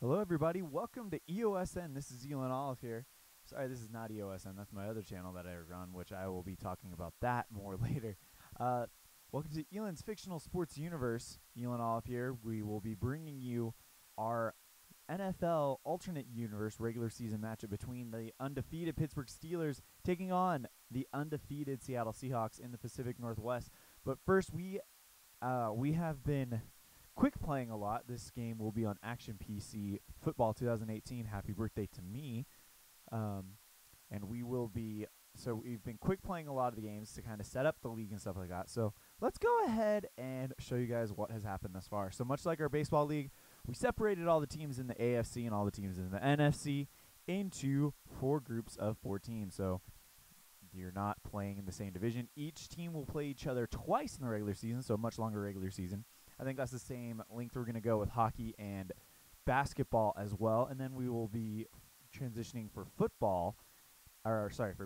Hello, everybody. Welcome to EOSN. This is Elon Olive here. Sorry, this is not EOSN. That's my other channel that I run, which I will be talking about that more later. Welcome to Elon's fictional sports universe. Elon Olive here. We will be bringing you our NFL alternate universe regular season matchup between the undefeated Pittsburgh Steelers taking on the undefeated Seattle Seahawks in the Pacific Northwest. But first, we have been quick playing a lot. This game will be on Action PC Football 2018. Happy birthday to me. And we will be, so we've been quick playing a lot of the games to kind of set up the league and stuff like that. So let's go ahead and show you guys what has happened thus far. So much like our baseball league, we separated all the teams in the AFC and all the teams in the NFC into 4 groups of 4 teams. So you're not playing in the same division. Each team will play each other twice in the regular season, so a much longer regular season. I think that's the same length we're going to go with hockey and basketball as well. And then we will be transitioning for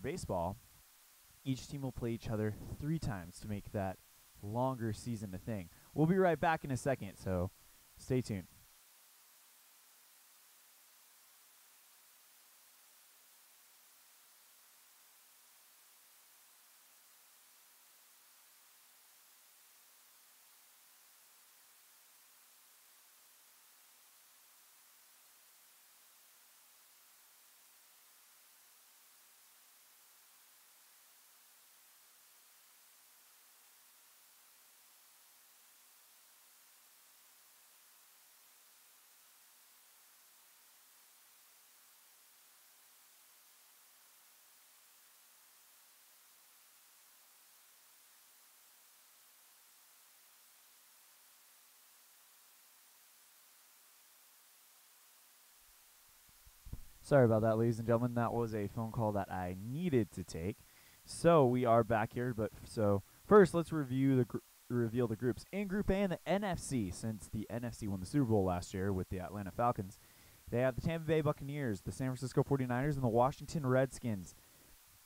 baseball. Each team will play each other 3 times to make that longer season a thing. We'll be right back in a second, so stay tuned. Sorry about that, ladies and gentlemen. That was a phone call that I needed to take. So we are back here, but so first let's reveal the groups. In Group A in the NFC, since the NFC won the Super Bowl last year with the Atlanta Falcons, they have the Tampa Bay Buccaneers, the San Francisco 49ers, and the Washington Redskins.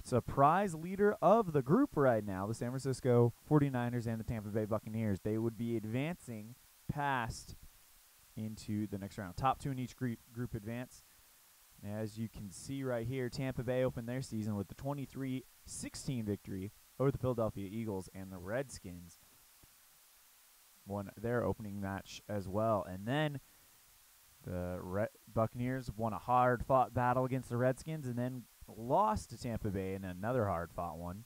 Surprise leader of the group right now, the San Francisco 49ers and the Tampa Bay Buccaneers. They would be advancing past into the next round. Top 2 in each group advance. As you can see right here, Tampa Bay opened their season with the 23-16 victory over the Philadelphia Eagles, and the Redskins won their opening match as well. And then the Buccaneers won a hard-fought battle against the Redskins and then lost to Tampa Bay in another hard-fought one,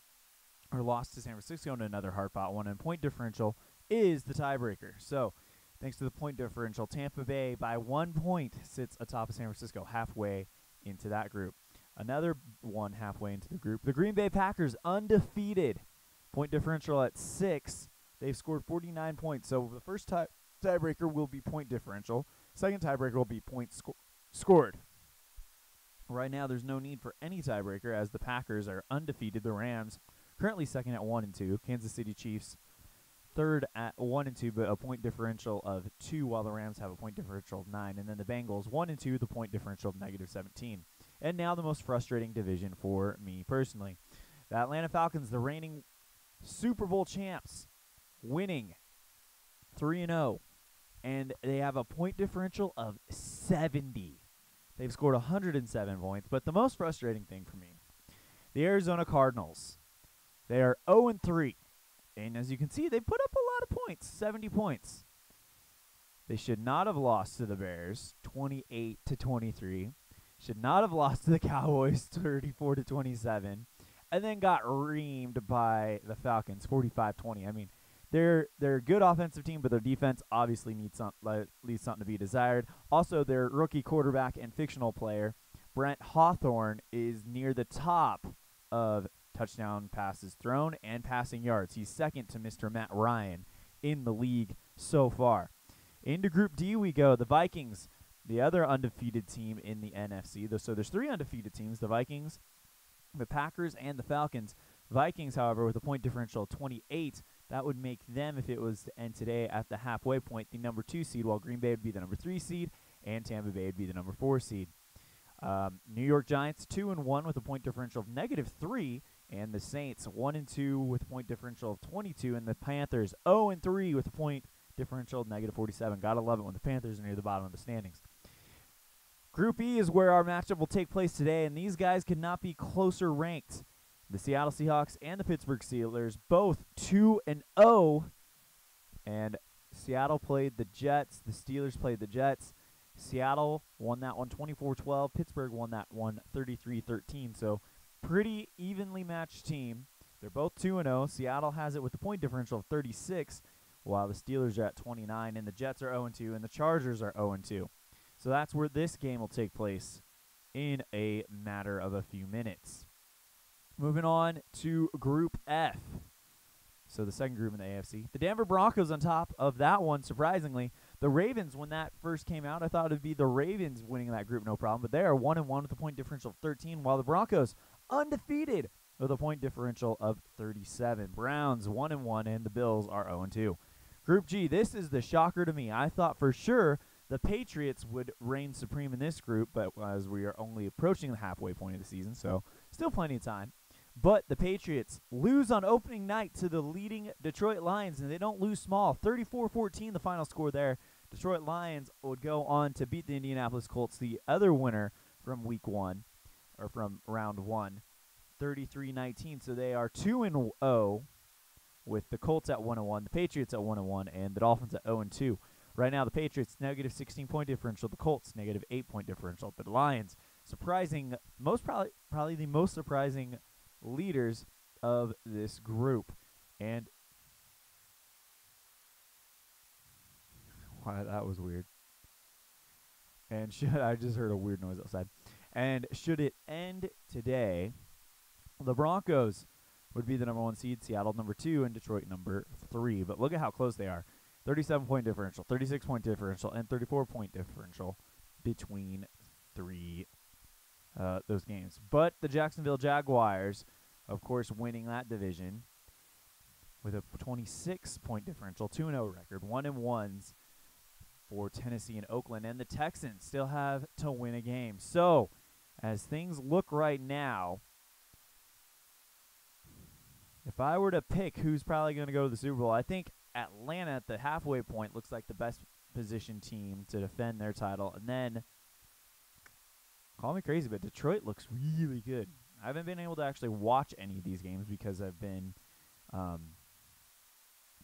or lost to San Francisco in another hard-fought one, and point differential is the tiebreaker. So thanks to the point differential, Tampa Bay by 1 point sits atop of San Francisco halfway into that group. Another one halfway into the group. The Green Bay Packers undefeated. Point differential at 6. They've scored 49 points. So the first tiebreaker will be point differential. Second tiebreaker will be points scored. Right now there's no need for any tiebreaker as the Packers are undefeated. The Rams currently second at 1-2. Kansas City Chiefs third at 1-2, but a point differential of 2, while the Rams have a point differential of 9. And then the Bengals 1-2, the point differential of -17. And now the most frustrating division for me personally. The Atlanta Falcons, the reigning Super Bowl champs, winning 3-0. And they have a point differential of 70. They've scored 107 points. But the most frustrating thing for me, the Arizona Cardinals, they are 0-3. And as you can see, they put up a lot of points, 70 points. They should not have lost to the Bears, 28-23. Should not have lost to the Cowboys, 34-27. And then got reamed by the Falcons, 45-20. I mean, they're a good offensive team, but their defense obviously leaves something to be desired. Also, their rookie quarterback and fictional player, Brent Hawthorne, is near the top of touchdown passes thrown and passing yards. He's second to Mr. Matt Ryan in the league so far. Into Group D we go. The Vikings, the other undefeated team in the NFC. So there's 3 undefeated teams, the Vikings, the Packers, and the Falcons. Vikings, however, with a point differential of 28, that would make them, if it was to end today at the halfway point, the number 2 seed, while Green Bay would be the number 3 seed, and Tampa Bay would be the number 4 seed. New York Giants 2-1 with a point differential of -3. And the Saints 1-2 with a point differential of 22, and the Panthers 0-3 with a point differential of -47. Gotta love it when the Panthers are near the bottom of the standings. Group E is where our matchup will take place today, and these guys could not be closer ranked. The Seattle Seahawks and the Pittsburgh Steelers, both 2-0, and Seattle played the Jets. The Steelers played the Jets. Seattle won that one 24-12. Pittsburgh won that one 33-13. So pretty evenly matched team. They're both 2-0. Seattle has it with a point differential of 36, while the Steelers are at 29, and the Jets are 0-2, and the Chargers are 0-2. So that's where this game will take place in a matter of a few minutes. Moving on to Group F. So the second group in the AFC. The Denver Broncos on top of that one, surprisingly. The Ravens, when that first came out, I thought it would be the Ravens winning that group, no problem. But they are 1-1 with a point differential of 13, while the Broncos undefeated with a point differential of 37. Browns 1-1, and the Bills are 0-2. Group G, this is the shocker to me. I thought for sure the Patriots would reign supreme in this group, but as we are only approaching the halfway point of the season, so still plenty of time. But the Patriots lose on opening night to the leading Detroit Lions, and they don't lose small. 34-14 the final score there. Detroit Lions would go on to beat the Indianapolis Colts, the other winner from week one, or from round one, 33-19. So they are 2-0 with the Colts at 1-1, the Patriots at 1-1, and the Dolphins at 0-2. Right now, the Patriots negative 16-point differential, the Colts negative 8-point differential. The Lions, surprising, probably the most surprising leaders of this group. And wow, that was weird. And I just heard a weird noise outside. And should it end today, the Broncos would be the number 1 seed, Seattle number 2, and Detroit number 3. But look at how close they are. 37-point differential, 36-point differential, and 34-point differential between those games. But the Jacksonville Jaguars, of course, winning that division with a 26-point differential, 2-0 record, 1-1s for Tennessee and Oakland. And the Texans still have to win a game. So, as things look right now, if I were to pick who's probably going to go to the Super Bowl, I think Atlanta at the halfway point looks like the best positioned team to defend their title. And then, call me crazy, but Detroit looks really good. I haven't been able to actually watch any of these games because I've been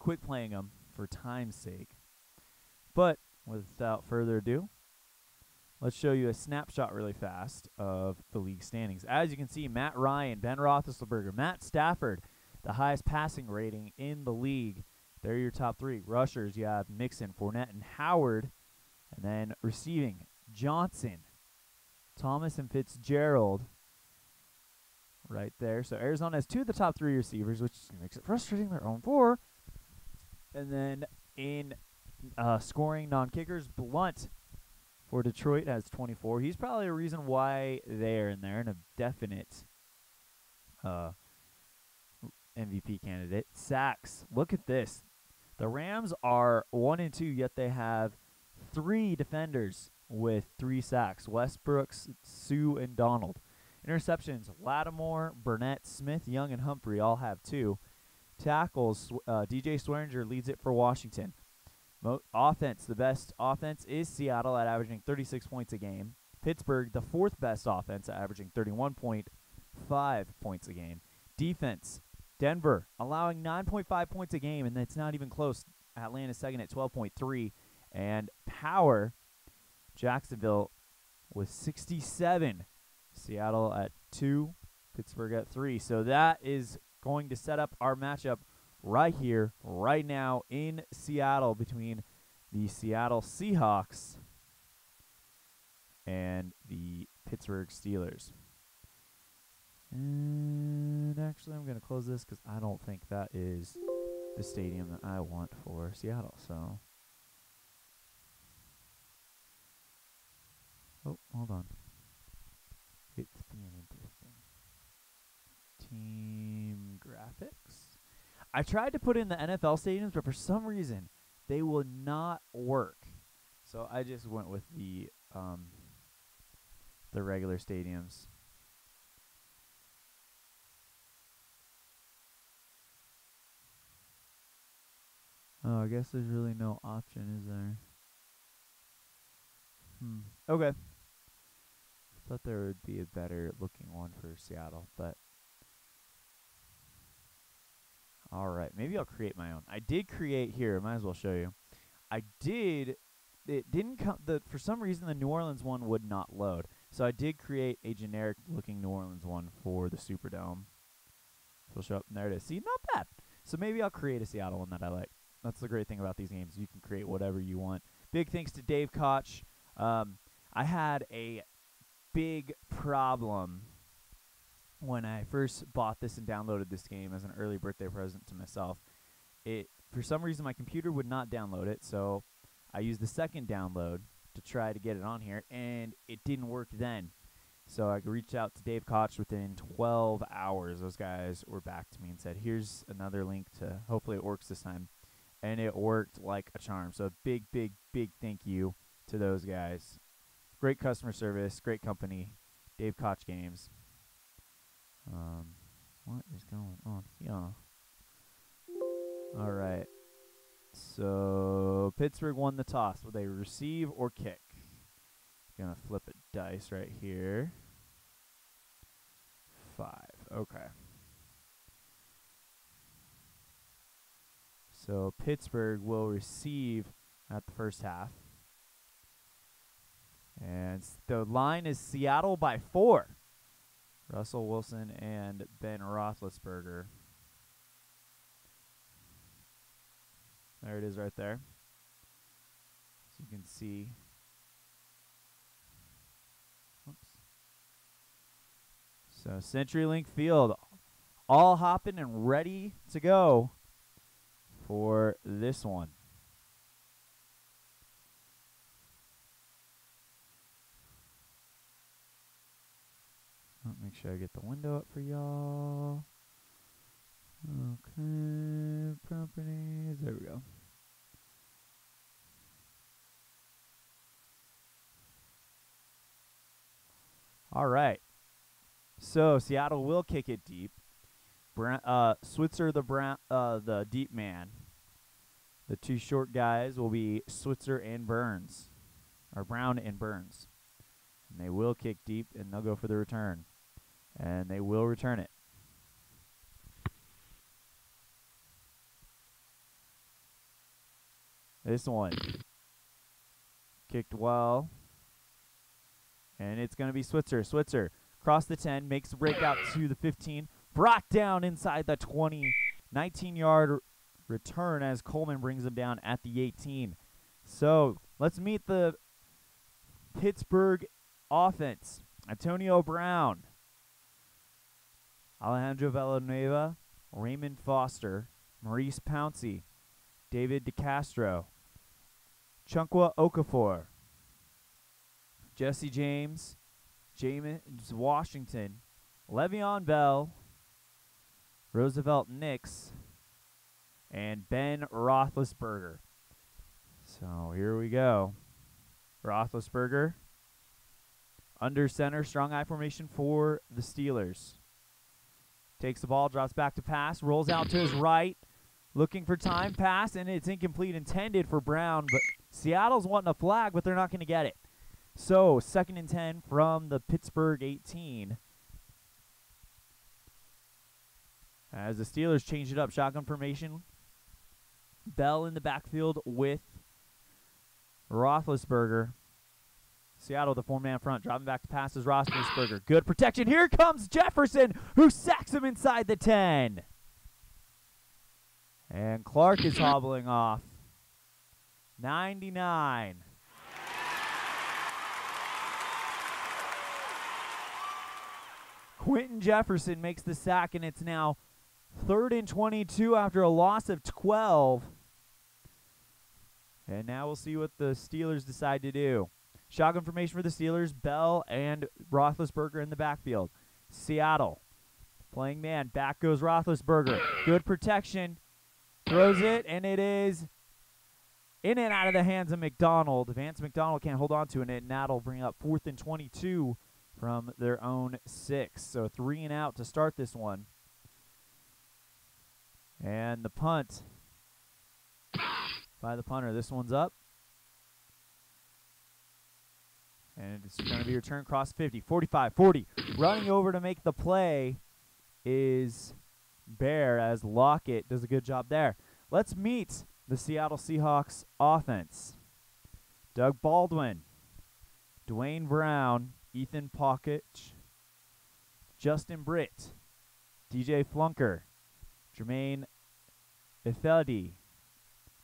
quit playing them for time's sake. But without further ado, let's show you a snapshot really fast of the league standings. As you can see, Matt Ryan, Ben Roethlisberger, Matt Stafford, the highest passing rating in the league. They're your top 3. Rushers, you have Mixon, Fournette, and Howard. And then receiving, Johnson, Thomas, and Fitzgerald right there. So Arizona has 2 of the top 3 receivers, which makes it frustrating. They're 0-4. And then in scoring non-kickers, Blunt for Detroit has 24. He's probably a reason why they're in there and a definite MVP candidate. Sacks, look at this. The Rams are 1-2, yet they have 3 defenders with 3 sacks. Westbrooks, Sue, and Donald. Interceptions, Lattimore, Burnett, Smith, Young, and Humphrey all have 2. Tackles, DJ Swearinger leads it for Washington. Offense, the best offense is Seattle at averaging 36 points a game. Pittsburgh, the 4th best offense, averaging 31.5 points a game. Defense, Denver, allowing 9.5 points a game, and that's not even close. Atlanta's second at 12.3. And power, Jacksonville with 67. Seattle at 2, Pittsburgh at 3. So that is going to set up our matchup right here, right now in Seattle between the Seattle Seahawks and the Pittsburgh Steelers. And actually, I'm going to close this because I don't think that is the stadium that I want for Seattle. So, oh, hold on. It's being interesting. Team graphics. I tried to put in the NFL stadiums, but for some reason, they will not work. So I just went with the regular stadiums. Oh, I guess there's really no option, is there? Okay. Thought there would be a better looking one for Seattle, but all right, maybe I'll create my own. I did create here. Might as well show you. It didn't come. For some reason, the New Orleans one would not load. So I did create a generic looking New Orleans one for the Superdome. It'll show up, and there it is. See, not bad. So maybe I'll create a Seattle one that I like. That's the great thing about these games. You can create whatever you want. Big thanks to Dave Koch. I had a big problem when I first bought this and downloaded this game as an early birthday present to myself. For some reason, my computer would not download it, so I used the second download to try to get it on here, and it didn't work then. So I reached out to Dave Koch within 12 hours. Those guys were back to me and said, here's another link to, hopefully it works this time. And it worked like a charm. So big, big, big thank you to those guys. Great customer service, great company, Dave Koch Games. What is going on here? All right. So Pittsburgh won the toss. Will they receive or kick? Gonna flip a dice right here. 5. Okay. So Pittsburgh will receive at the first half. And the line is Seattle by 4. Russell Wilson and Ben Roethlisberger. There it is right there. So you can see. Oops. So CenturyLink Field, all hopping and ready to go for this one. Make sure I get the window up for y'all. Okay, properties. There we go. All right. So Seattle will kick it deep. Switzer the deep man. The two short guys will be Switzer and Burns, or Brown and Burns. And they will kick deep, and they'll go for the return. And they will return it. This one kicked well. And it's going to be Switzer. Switzer across the 10, makes the break out to the 15. Brought down inside the 20. 19-yard return as Coleman brings him down at the 18. So let's meet the Pittsburgh offense. Antonio Brown, Alejandro Villanueva, Raymond Foster, Maurice Pouncey, David DeCastro, Chunkwa Okafor, Jesse James, James Washington, Le'Veon Bell, Roosevelt Nix, and Ben Roethlisberger. So here we go. Roethlisberger, under center, strong I formation for the Steelers. Takes the ball, drops back to pass, rolls out to his right, looking for time, pass, and it's incomplete, intended for Brown, but Seattle's wanting a flag, but they're not going to get it. So 2nd and 10 from the Pittsburgh 18. As the Steelers change it up, shotgun formation. Bell in the backfield with Roethlisberger. Seattle, the 4-man front, dropping back to pass is Roethlisberger. Good protection. Here comes Jefferson, who sacks him inside the 10. And Clark is hobbling off. 99. Quentin Jefferson makes the sack, and it's now 3rd and 22 after a loss of 12. And now we'll see what the Steelers decide to do. Shotgun formation for the Steelers, Bell and Roethlisberger in the backfield. Seattle playing man. Back goes Roethlisberger. Good protection. Throws it, and it is in and out of the hands of McDonald. Vance McDonald can't hold on to it, and that'll bring up 4th and 22 from their own 6. So 3 and out to start this one. And the punt by the punter. This one's up. And And it's going to be return cross 50, 45, 40. Running over to make the play is Bear, as Lockett does a good job there. Let's meet the Seattle Seahawks offense. Doug Baldwin, Dwayne Brown, Ethan Pockett, Justin Britt, DJ Flunker, Jermaine Ifedi,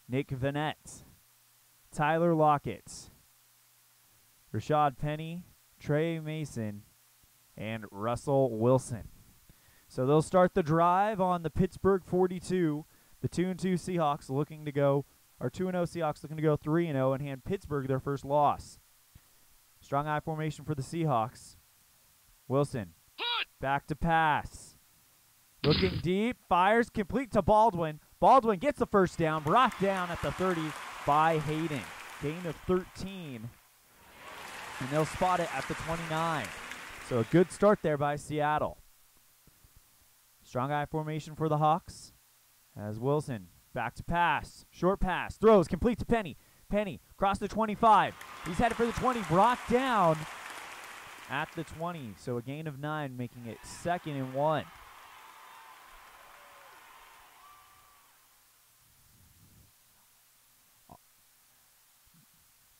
Nick Vanette, Tyler Lockett, Rashad Penny, Trey Mason, and Russell Wilson. So they'll start the drive on the Pittsburgh 42. The 2-2 Seahawks looking to go, or 2-0 Seahawks looking to go 3-0 and hand Pittsburgh their first loss. Strong eye formation for the Seahawks. Wilson, back to pass. Looking deep, fires, complete to Baldwin. Baldwin gets the first down, brought down at the 30 by Hayden. Gain of 13. And they'll spot it at the 29. So a good start there by Seattle. Strong eye formation for the Hawks. As Wilson, back to pass. Short pass, throws, complete to Penny. Penny, across the 25. He's headed for the 20, brought down at the 20. So a gain of 9, making it 2nd and 1.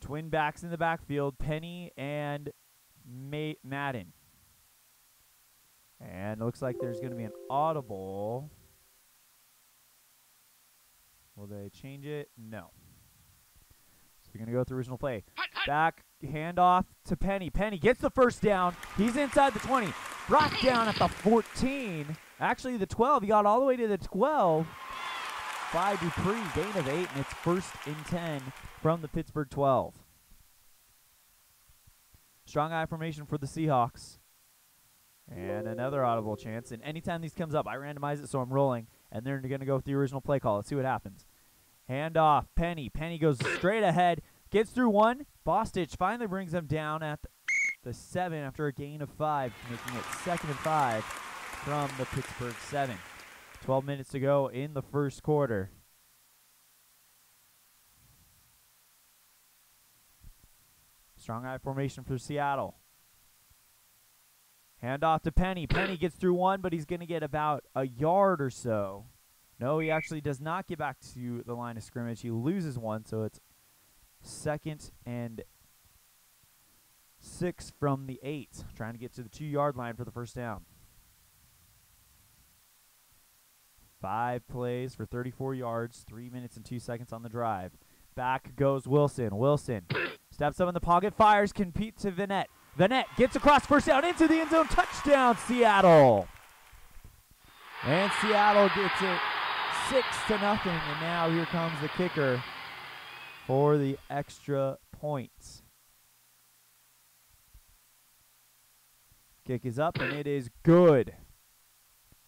Twin backs in the backfield, Penny and Madden. And it looks like there's going to be an audible. Will they change it? No. So they're going to go with the original play. Back, handoff to Penny. Penny gets the first down. He's inside the 20. Brought down at the 14. Actually, the 12. He got all the way to the 12 by Dupree. Gain of 8, and it's 1st and 10 from the Pittsburgh 12. Strong eye formation for the Seahawks. And another audible chance. And anytime these comes up, I randomize it so I'm rolling. And they're going to go with the original play call. Let's see what happens. Handoff. Penny. Penny goes straight ahead. Gets through one. Bostich finally brings them down at the 7 after a gain of 5, making it 2nd and 5 from the Pittsburgh 7. 12 minutes to go in the first quarter. Strong eye formation for Seattle. Handoff to Penny. Penny gets through one, but he's going to get about a yard or so. No, he actually does not get back to the line of scrimmage. He loses one, so it's 2nd and 6 from the 8. Trying to get to the 2-yard line for the first down. 5 plays for 34 yards, 3 minutes and 2 seconds on the drive. Back goes Wilson. Wilson steps up in the pocket, fires, compete to Vanette. Vanette gets across first down into the end zone. Touchdown, Seattle. And Seattle gets it 6-0. And now here comes the kicker for the extra points. Kick is up, and it is good.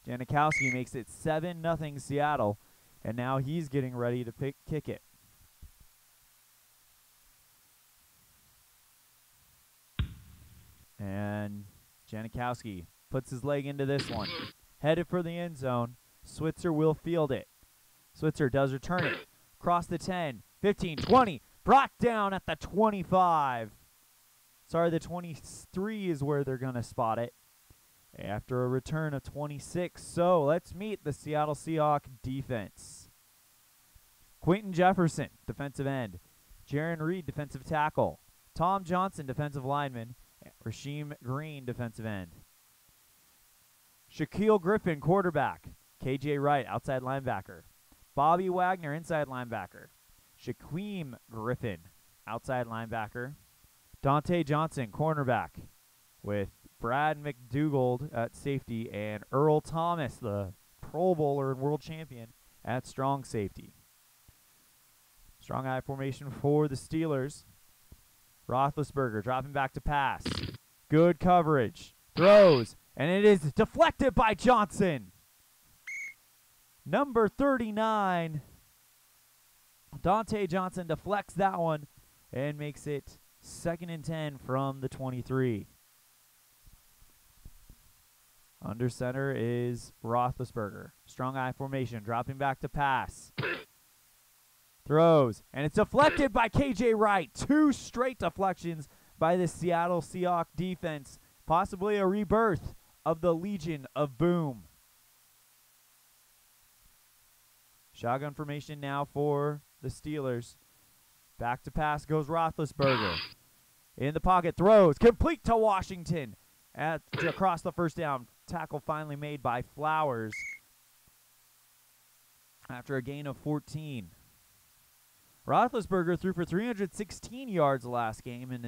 Janikowski makes it 7-0 Seattle. And now he's getting ready to kick it. And Janikowski puts his leg into this one. Headed for the end zone. Switzer will field it. Switzer does return it. Across the 10, 15, 20. Brought down at the 25. Sorry, the 23 is where they're going to spot it. After a return of 26. So let's meet the Seattle Seahawks defense. Quentin Jefferson, defensive end. Jaron Reed, defensive tackle. Tom Johnson, defensive lineman. Rasheem Green, defensive end. Shaquille Griffin, quarterback. KJ Wright, outside linebacker. Bobby Wagner, inside linebacker. Shaquem Griffin, outside linebacker. Dante Johnson, cornerback, with Brad McDougald at safety and Earl Thomas, the Pro Bowler and world champion, at strong safety. Strong eye formation for the Steelers. Roethlisberger dropping back to pass. Good coverage. Throws. And it is deflected by Johnson. Number 39. Dante Johnson deflects that one and makes it 2nd and 10 from the 23. Under center is Roethlisberger. Strong eye formation. Dropping back to pass. Throws. And it's deflected by KJ Wright. 2 straight deflections by the Seattle Seahawks defense. Possibly a rebirth of the Legion of Boom. Shotgun formation now for the Steelers. Back to pass goes Roethlisberger. In the pocket, throws, complete to Washington. Across the first down, tackle finally made by Flowers after a gain of 14. Roethlisberger threw for 316 yards last game in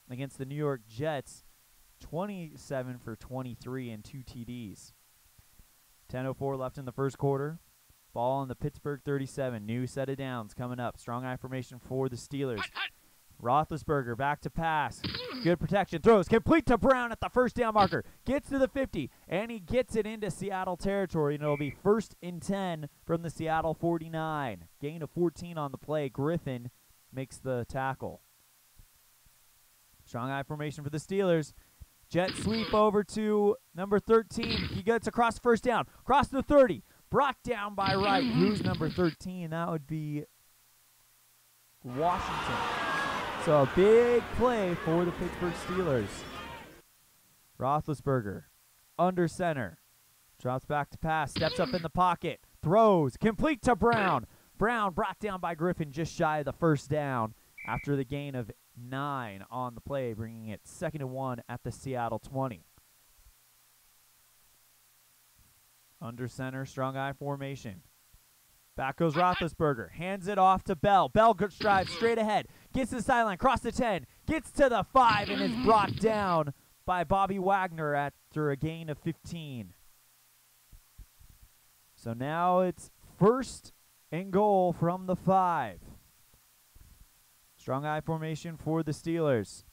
against the New York Jets, 27 for 23 and 2 TDs. 10:04 left in the first quarter. Ball on the Pittsburgh 37. New set of downs coming up. Strong eye formation for the Steelers. Roethlisberger back to pass. Good protection. Throws complete to Brown at the first down marker. Gets to the 50, and he gets it into Seattle territory, and it'll be 1st and 10 from the Seattle 49. Gain of 14 on the play. Griffin makes the tackle. Strong eye formation for the Steelers. Jet sweep over to number 13. He gets across first down. Across the 30. Brought down by Wright. Who's number 13? That would be Washington. So a big play for the Pittsburgh Steelers. Roethlisberger under center. Drops back to pass. Steps up in the pocket. Throws. Complete to Brown. Brown brought down by Griffin just shy of the first down after the gain of 9 on the play, bringing it 2nd and 1 at the Seattle 20. Under center, strong eye formation. Back goes Roethlisberger. Hands it off to Bell. Bell drives straight ahead. Gets to the sideline. Cross the 10. Gets to the 5 and is brought down by Bobby Wagner after a gain of 15. So now it's 1st and goal from the 5. Strong eye formation for the Steelers.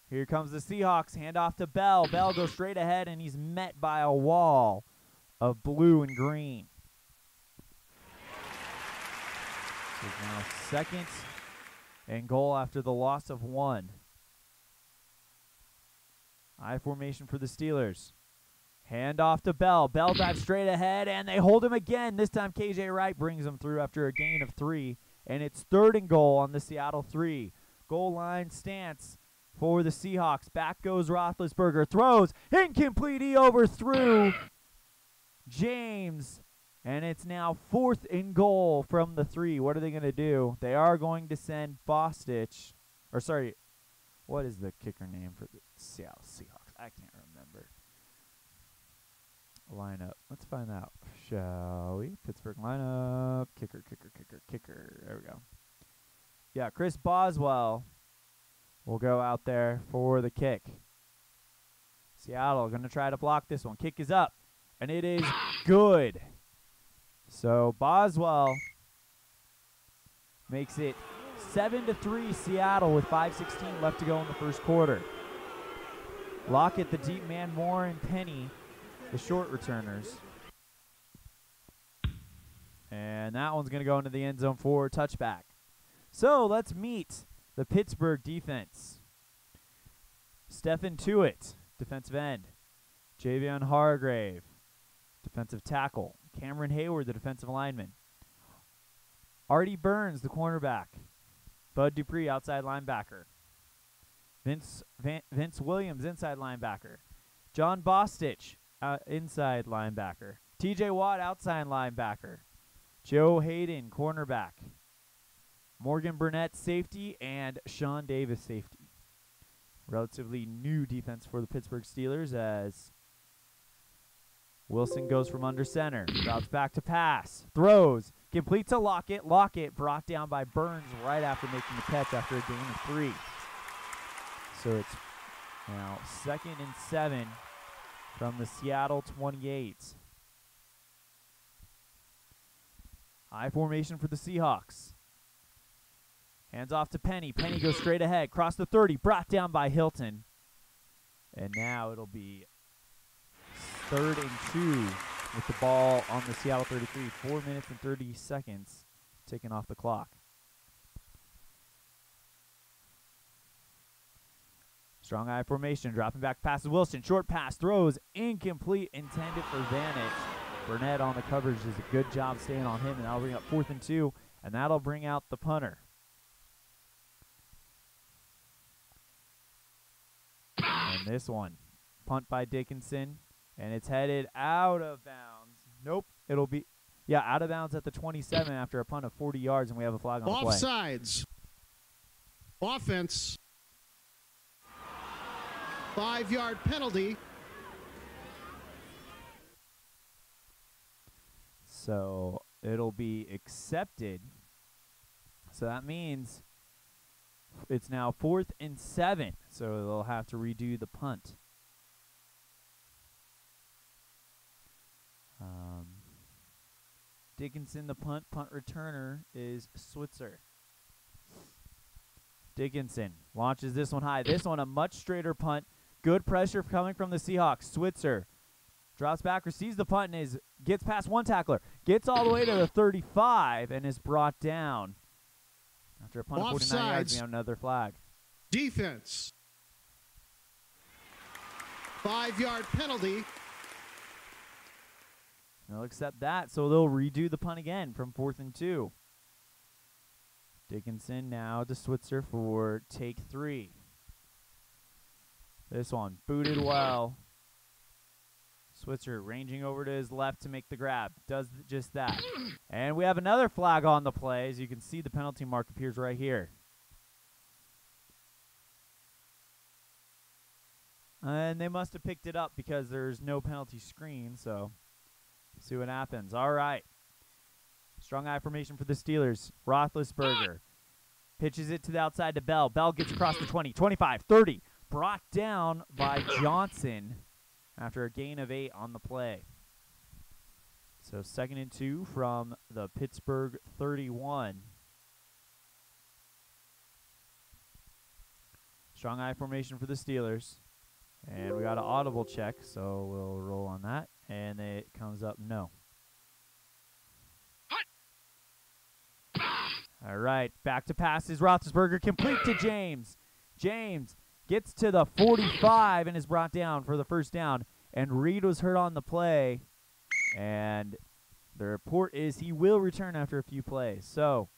Here comes the Seahawks. Hand off to Bell. Bell goes straight ahead, and he's met by a wall of blue and green. So now 2nd and goal after the loss of 1. I formation for the Steelers. Hand off to Bell. Bell dives straight ahead, and they hold him again. This time KJ Wright brings him through after a gain of 3, and it's 3rd and goal on the Seattle 3. Goal line stance for the Seahawks. Back goes Roethlisberger. Throws. Incomplete. He overthrew James. And it's now 4th and goal from the 3. What are they going to do? They are going to send Bostich. Or, sorry, what is the kicker name for the Seattle Seahawks? I can't remember. Lineup. Let's find out, shall we? Pittsburgh lineup. Kicker. There we go. Yeah, Chris Boswell will go out there for the kick. Seattle going to try to block this one. Kick is up, and it is good. So Boswell makes it 7-3 Seattle with 5:16 left to go in the first quarter. Lockett, the deep man, Moore, and Penny, the short returners. And that one's going to go into the end zone for a touchback. So let's meet the Pittsburgh defense. Stephen Tuitt, defensive end. Javion Hargrave, defensive tackle. Cameron Hayward, the defensive lineman. Artie Burns, the cornerback. Bud Dupree, outside linebacker. Vince Williams, inside linebacker. John Bostich, inside linebacker. TJ Watt, outside linebacker. Joe Hayden, cornerback. Morgan Burnett, safety, and Sean Davis, safety. Relatively new defense for the Pittsburgh Steelers as Wilson goes from under center. Drops back to pass. Throws. Complete to Lockett. Lockett brought down by Burns right after making the catch after a gain of 3. So it's now 2nd and 7 from the Seattle 28. I formation for the Seahawks. Hands off to Penny. Penny goes straight ahead. Cross the 30. Brought down by Hilton. And now it'll be 3rd and 2 with the ball on the Seattle 33. 4 minutes and 30 seconds ticking off the clock. Strong eye formation. Dropping back passes Wilson. Short pass. Throws. Incomplete. Intended for Vanich. Burnett on the coverage does a good job staying on him. And that'll bring up 4th and 2. And that'll bring out the punter. this one. Punt by Dickinson, and it's headed out of bounds. Nope, it'll be, yeah, out of bounds at the 27 after a punt of 40 yards, and we have a flag on the play. Offsides. Offense. 5-yard penalty. So it'll be accepted. So that means it's now 4th and 7. So they'll have to redo the punt. Dickinson, the punt returner is Switzer. Dickinson launches this one high. This one a much straighter punt. Good pressure coming from the Seahawks. Switzer drops back, receives the punt, and gets past one tackler. Gets all the way to the 35 and is brought down. After a punt of 49 yards, we have another flag. Defense. 5-yard penalty. They'll accept that, so they'll redo the punt again from 4th and 2. Dickinson now to Switzer for take 3. This one booted well. Switzer ranging over to his left to make the grab. Does just that. And we have another flag on the play. As you can see, the penalty mark appears right here. And they must have picked it up because there's no penalty screen, so see what happens. All right. Strong eye formation for the Steelers. Roethlisberger pitches it to the outside to Bell. Bell gets across the 20, 25, 30. Brought down by Johnson after a gain of 8 on the play. So 2nd and 2 from the Pittsburgh 31. Strong eye formation for the Steelers. And we got an audible check, so we'll roll on that. And it comes up no. All right, back to passes. Roethlisberger complete to James. James gets to the 45 and is brought down for the first down. And Reed was hurt on the play. And the report is he will return after a few plays. So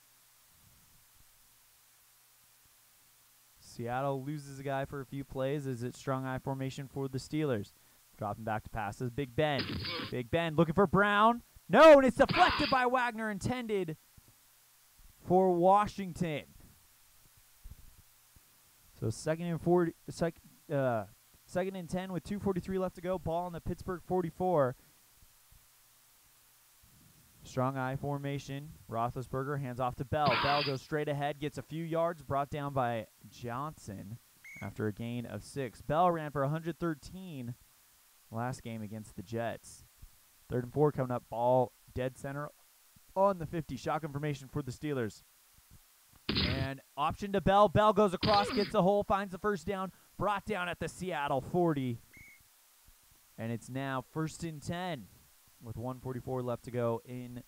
Seattle loses a guy for a few plays. Is it strong eye formation for the Steelers? Dropping back to passes. Big Ben. Big Ben looking for Brown. No, and it's deflected by Wagner, intended for Washington. So 2nd and 10 with 2:43 left to go. Ball on the Pittsburgh 44. Strong eye formation. Roethlisberger hands off to Bell. Bell goes straight ahead, gets a few yards, brought down by Johnson after a gain of 6. Bell ran for 113 last game against the Jets. 3rd and 4 coming up. Ball dead center on the 50. Shotgun formation for the Steelers. And option to Bell. Bell goes across, gets a hole, finds the first down. Brought down at the Seattle 40. And it's now 1st and 10 with 1:44 left to go in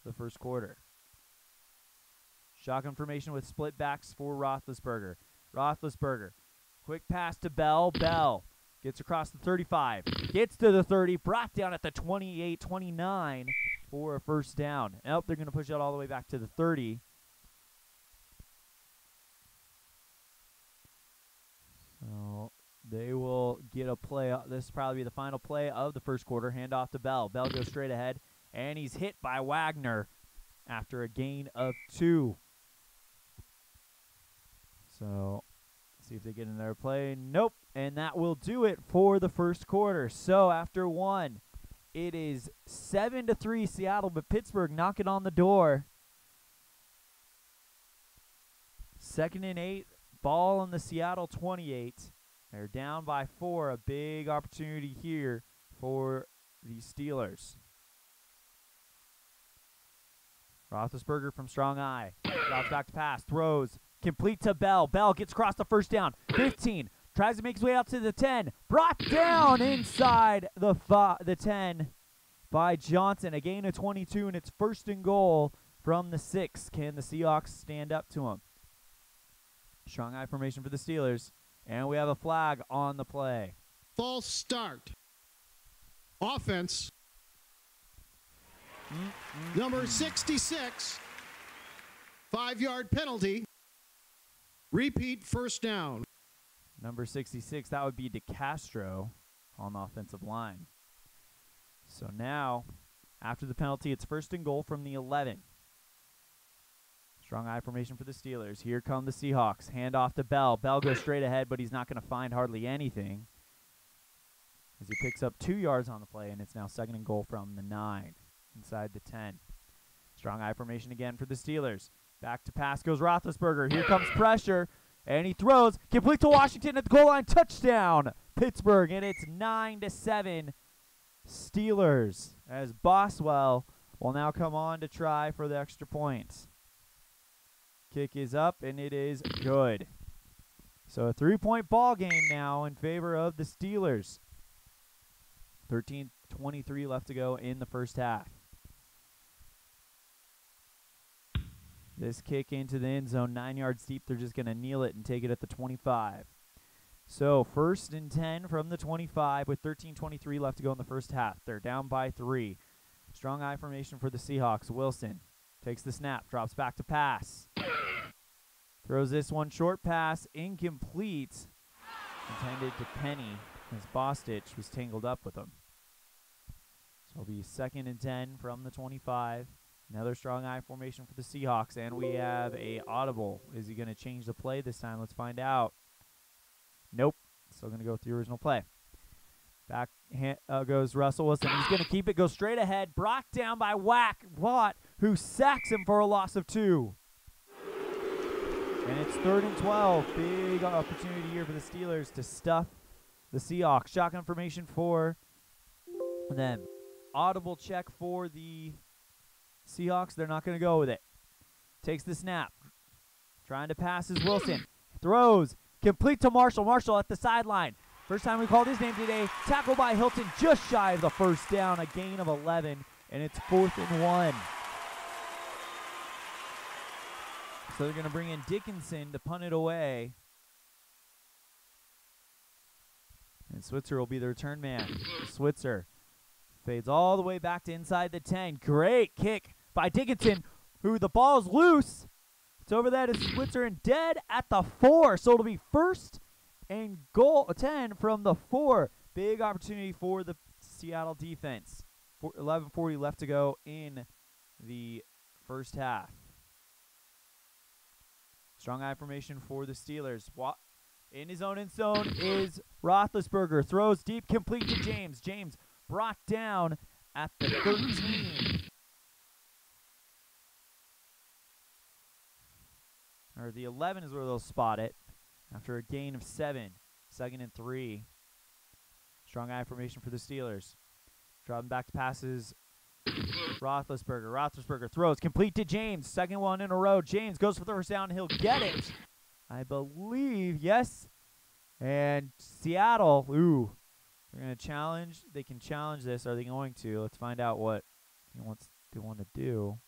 the first quarter. Shotgun formation with split backs for Roethlisberger. Roethlisberger, quick pass to Bell. Bell gets across the 35, gets to the 30, brought down at the 28-29 for a first down. Nope, they're going to push it all the way back to the 30. So they will get a play. This will probably be the final play of the first quarter. Hand off to Bell. Bell goes straight ahead, and he's hit by Wagner after a gain of 2. So see if they get another play. Nope. And that will do it for the first quarter. So after 1, it is 7-3 Seattle, but Pittsburgh knocking on the door. 2nd and 8. Ball on the Seattle 28. They're down by 4. A big opportunity here for the Steelers. Roethlisberger from strong eye. Drops back to pass. Throws. Complete to Bell. Bell gets across the first down. 15. Tries to make his way out to the 10. Brought down inside the 10 by Johnson. A gain of 22, and it's 1st and goal from the 6. Can the Seahawks stand up to him? Strong eye formation for the Steelers. And we have a flag on the play. False start. Offense. Number 66. 5-yard penalty. Repeat first down. Number 66, that would be DeCastro on the offensive line. So now, after the penalty, it's 1st and goal from the 11. Strong I formation for the Steelers. Here come the Seahawks. Hand off to Bell. Bell goes straight ahead, but he's not going to find hardly anything, as he picks up 2 yards on the play, and it's now 2nd and goal from the 9, inside the 10. Strong I formation again for the Steelers. Back to pass goes Roethlisberger. Here comes pressure, and he throws. Complete to Washington at the goal line. Touchdown, Pittsburgh, and it's 9-7 Steelers, as Boswell will now come on to try for the extra points. Kick is up, and it is good. So a 3-point ball game now in favor of the Steelers. 13:23 left to go in the first half. This kick into the end zone, 9 yards deep. They're just going to kneel it and take it at the 25. So 1st and 10 from the 25 with 13:23 left to go in the first half. They're down by 3. Strong I formation for the Seahawks. Wilson takes the snap, drops back to pass. Throws this one short pass, incomplete. Intended to Penny, as Bostich was tangled up with him. So it'll be 2nd and 10 from the 25. Another strong I formation for the Seahawks, and we have a audible. Is he going to change the play this time? Let's find out. Nope. Still going to go with the original play. Back goes Russell Wilson. He's going to keep it, go straight ahead. Brought down by Watt, who sacks him for a loss of 2. And it's 3rd and 12. Big opportunity here for the Steelers to stuff the Seahawks. Shotgun formation for them. Audible check for the Seahawks. They're not going to go with it. Takes the snap. Trying to pass is Wilson. Throws. Complete to Marshall. Marshall at the sideline. First time we called his name today. Tackled by Hilton just shy of the first down. A gain of 11. And it's 4th and 1. So they're going to bring in Dickinson to punt it away. And Switzer will be the return man. Switzer fades all the way back to inside the 10. Great kick by Dickinson, who the ball's loose. It's over there to Switzer and dead at the 4. So it'll be 1st and goal 10 from the 4. Big opportunity for the Seattle defense. 11:40 left to go in the first half. Strong I formation for the Steelers. In his own end zone is Roethlisberger. Throws deep, complete to James. James brought down at the 13. Or the 11 is where they'll spot it. After a gain of 7. 2nd and 3. Strong I formation for the Steelers. Dropping back to passes. Roethlisberger throws complete to James. 2nd one in a row. James goes for the first down. He'll get it, I believe. Yes. And Seattle, they're going to challenge. They can challenge this. Are they going to? Let's find out what they want to do.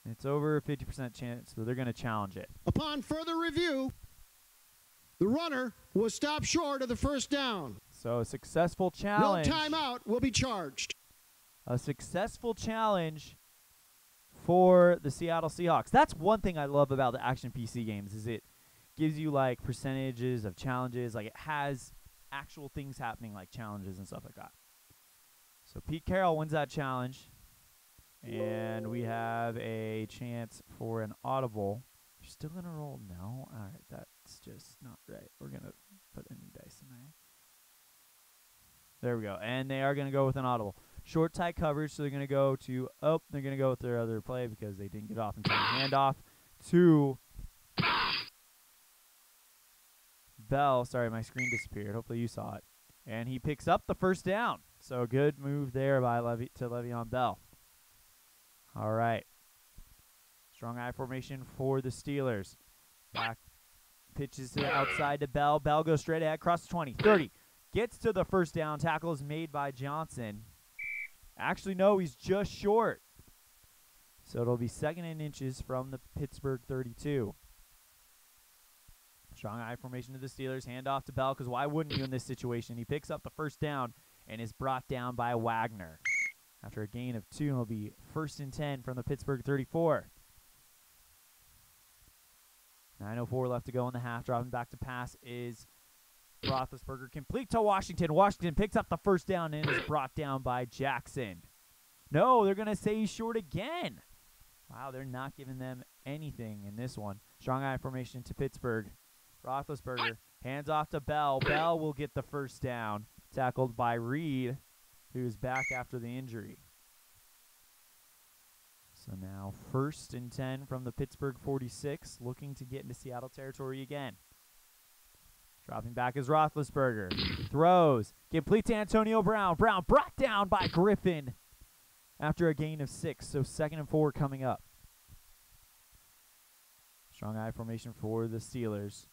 It's over a 50% chance, so they're going to challenge it. Upon further review, the runner was stopped short of the first down. So a successful challenge. No timeout will be charged. A successful challenge for the Seattle Seahawks. That's one thing I love about the Action PC games, is it gives you like percentages of challenges. Like it has actual things happening, like challenges and stuff like that. So Pete Carroll wins that challenge, and we have a chance for an audible. You're still gonna roll? No? All right, that's just not right. We're gonna put a new dice in there. There we go. And they are gonna go with an audible. Short tight coverage, so they're gonna go to they're gonna go with their other play because they didn't get off in time. Handoff to Bell. Sorry, my screen disappeared. Hopefully you saw it. And he picks up the first down. So good move there by Le'Veon Bell. All right. Strong I formation for the Steelers. Back pitches to the outside to Bell. Bell goes straight ahead, across the 20, 30. Gets to the first down. Tackle is made by Johnson. Actually, no, he's just short. So it'll be 2nd and inches from the Pittsburgh 32. Strong I formation to the Steelers. Hand off to Bell, because why wouldn't you in this situation? He picks up the first down and is brought down by Wagner. After a gain of 2, it'll be 1st and 10 from the Pittsburgh 34. 9:04 left to go in the half. Dropping back to pass is Roethlisberger. Complete to Washington. Washington picks up the first down and is brought down by Jackson. No, they're going to say he's short again. Wow, they're not giving them anything in this one. Strong eye formation to Pittsburgh. Roethlisberger hands off to Bell. Bell will get the first down. Tackled by Reed, who's back after the injury. So now 1st and 10 from the Pittsburgh 46, looking to get into Seattle territory again. Dropping back is Roethlisberger. Throws. Complete to Antonio Brown. Brown brought down by Griffin after a gain of 6. So 2nd and 4 coming up. Strong eye formation for the Steelers.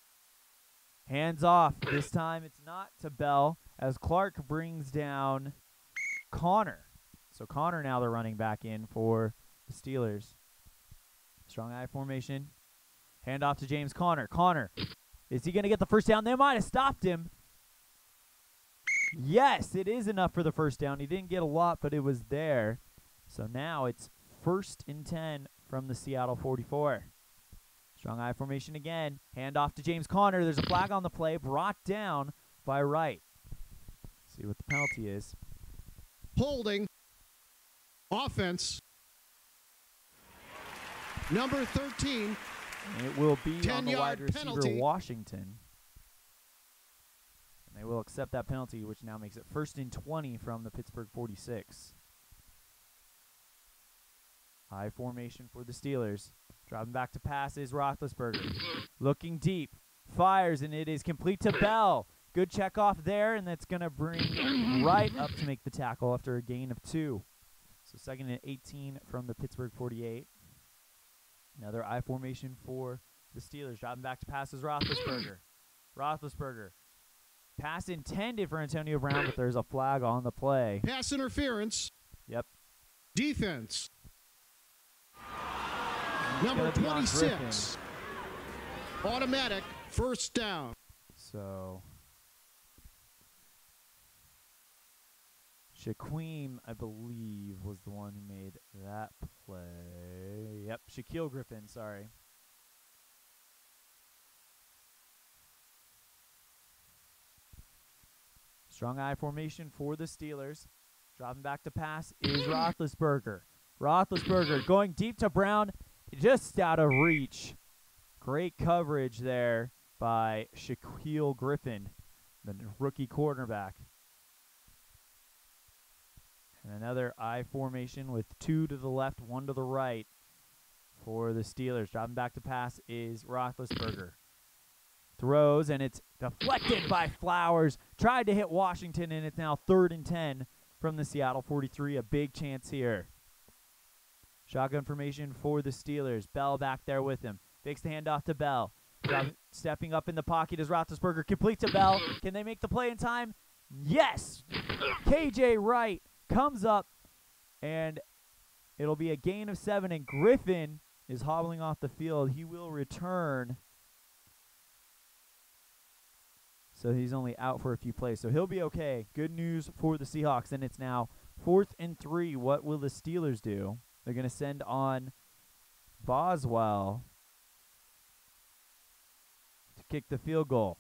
Hands off. This time it's not to Bell as Clark brings down Connor. So Connor now they're running back in for the Steelers. Strong eye formation. Hand off to James Conner. Connor. Is he going to get the first down? They might have stopped him. Yes, it is enough for the first down. He didn't get a lot, but it was there. So now it's 1st and 10 from the Seattle 44. Strong eye formation again. Hand off to James Conner. There's a flag on the play. Brought down by Wright. See what the penalty is. Holding. Offense. Number 13. And it will be on the wide receiver, penalty. Washington. And they will accept that penalty, which now makes it 1st and 20 from the Pittsburgh 46. High formation for the Steelers. Dropping back to pass is Roethlisberger. Looking deep. Fires, and it is complete to Bell. Good check off there, and that's going to bring Wright up to make the tackle after a gain of 2. So 2nd and 18 from the Pittsburgh 48. Another I formation for the Steelers. Dropping back to pass is Roethlisberger. Roethlisberger. Pass intended for Antonio Brown, but there's a flag on the play. Pass interference. Yep. Defense. Number 26. Automatic first down. So Shaquem, I believe, was the one who made that play. Yep, Shaquille Griffin, sorry. Strong eye formation for the Steelers. Dropping back to pass is Roethlisberger. Roethlisberger going deep to Brown, just out of reach. Great coverage there by Shaquille Griffin, the rookie quarterback. And another I formation with 2 to the left, 1 to the right for the Steelers. Dropping back to pass is Roethlisberger. Throws, and it's deflected by Flowers. Tried to hit Washington, and it's now 3rd and 10 from the Seattle 43. A big chance here. Shotgun formation for the Steelers. Bell back there with him. Fakes the handoff to Bell. Stepping up in the pocket is Roethlisberger. Complete to Bell. Can they make the play in time? Yes! KJ Wright comes up, and it'll be a gain of 7, and Griffin is hobbling off the field. He will return. So he's only out for a few plays. So he'll be okay. Good news for the Seahawks, and it's now 4th and 3. What will the Steelers do? They're going to send on Boswell to kick the field goal.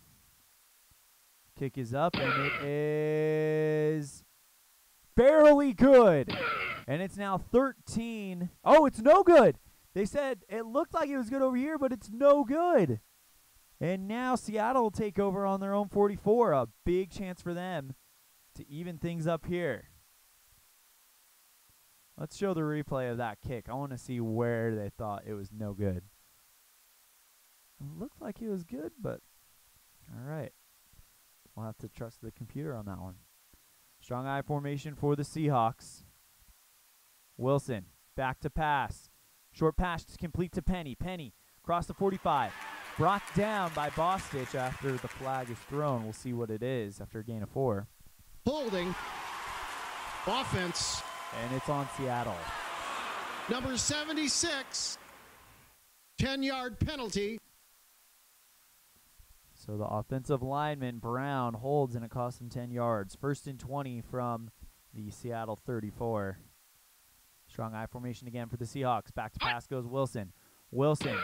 Kick is up, and it is barely good. And it's now 13. Oh, it's no good. They said it looked like it was good over here, but it's no good. And now Seattle will take over on their own 44. A big chance for them to even things up here. Let's show the replay of that kick. I want to see where they thought it was no good. It looked like it was good, but all right. We'll have to trust the computer on that one. Strong eye formation for the Seahawks. Wilson, back to pass. Short pass complete to Penny. Penny across the 45. Brought down by Bostich after the flag is thrown. We'll see what it is after a gain of 4. Holding. Offense. And it's on Seattle. Number 76. 10-yard penalty. So the offensive lineman, Brown, holds, and it costs him 10 yards. 1st and 20 from the Seattle 34. Strong eye formation again for the Seahawks. Back to pass goes Wilson. Wilson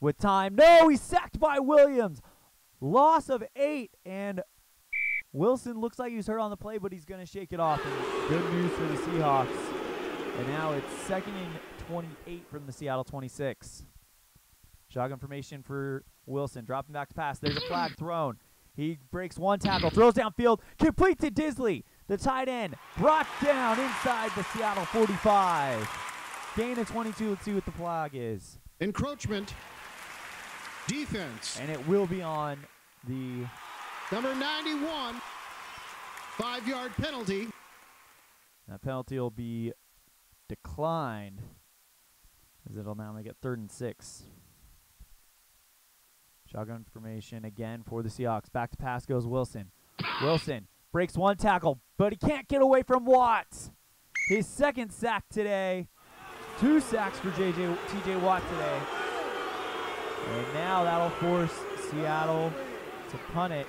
with time. No, he's sacked by Williams. Loss of 8, and Wilson looks like he's hurt on the play, but he's going to shake it off. And good news for the Seahawks. And now it's 2nd and 28 from the Seattle 26. Shotgun formation for Wilson. Dropping back to pass. There's a flag thrown. He breaks one tackle, throws downfield, complete to Disley. The tight end brought down inside the Seattle 45. Gain of 22. Let's see what the flag is. Encroachment. Defense. And it will be on the number 91. 5-yard penalty. That penalty will be declined, as it'll now make it 3rd and 6. Shotgun formation again for the Seahawks. Back to pass goes Wilson. Wilson breaks one tackle, but he can't get away from Watts. His 2nd sack today. 2 sacks for TJ Watt today. And now that'll force Seattle to punt it.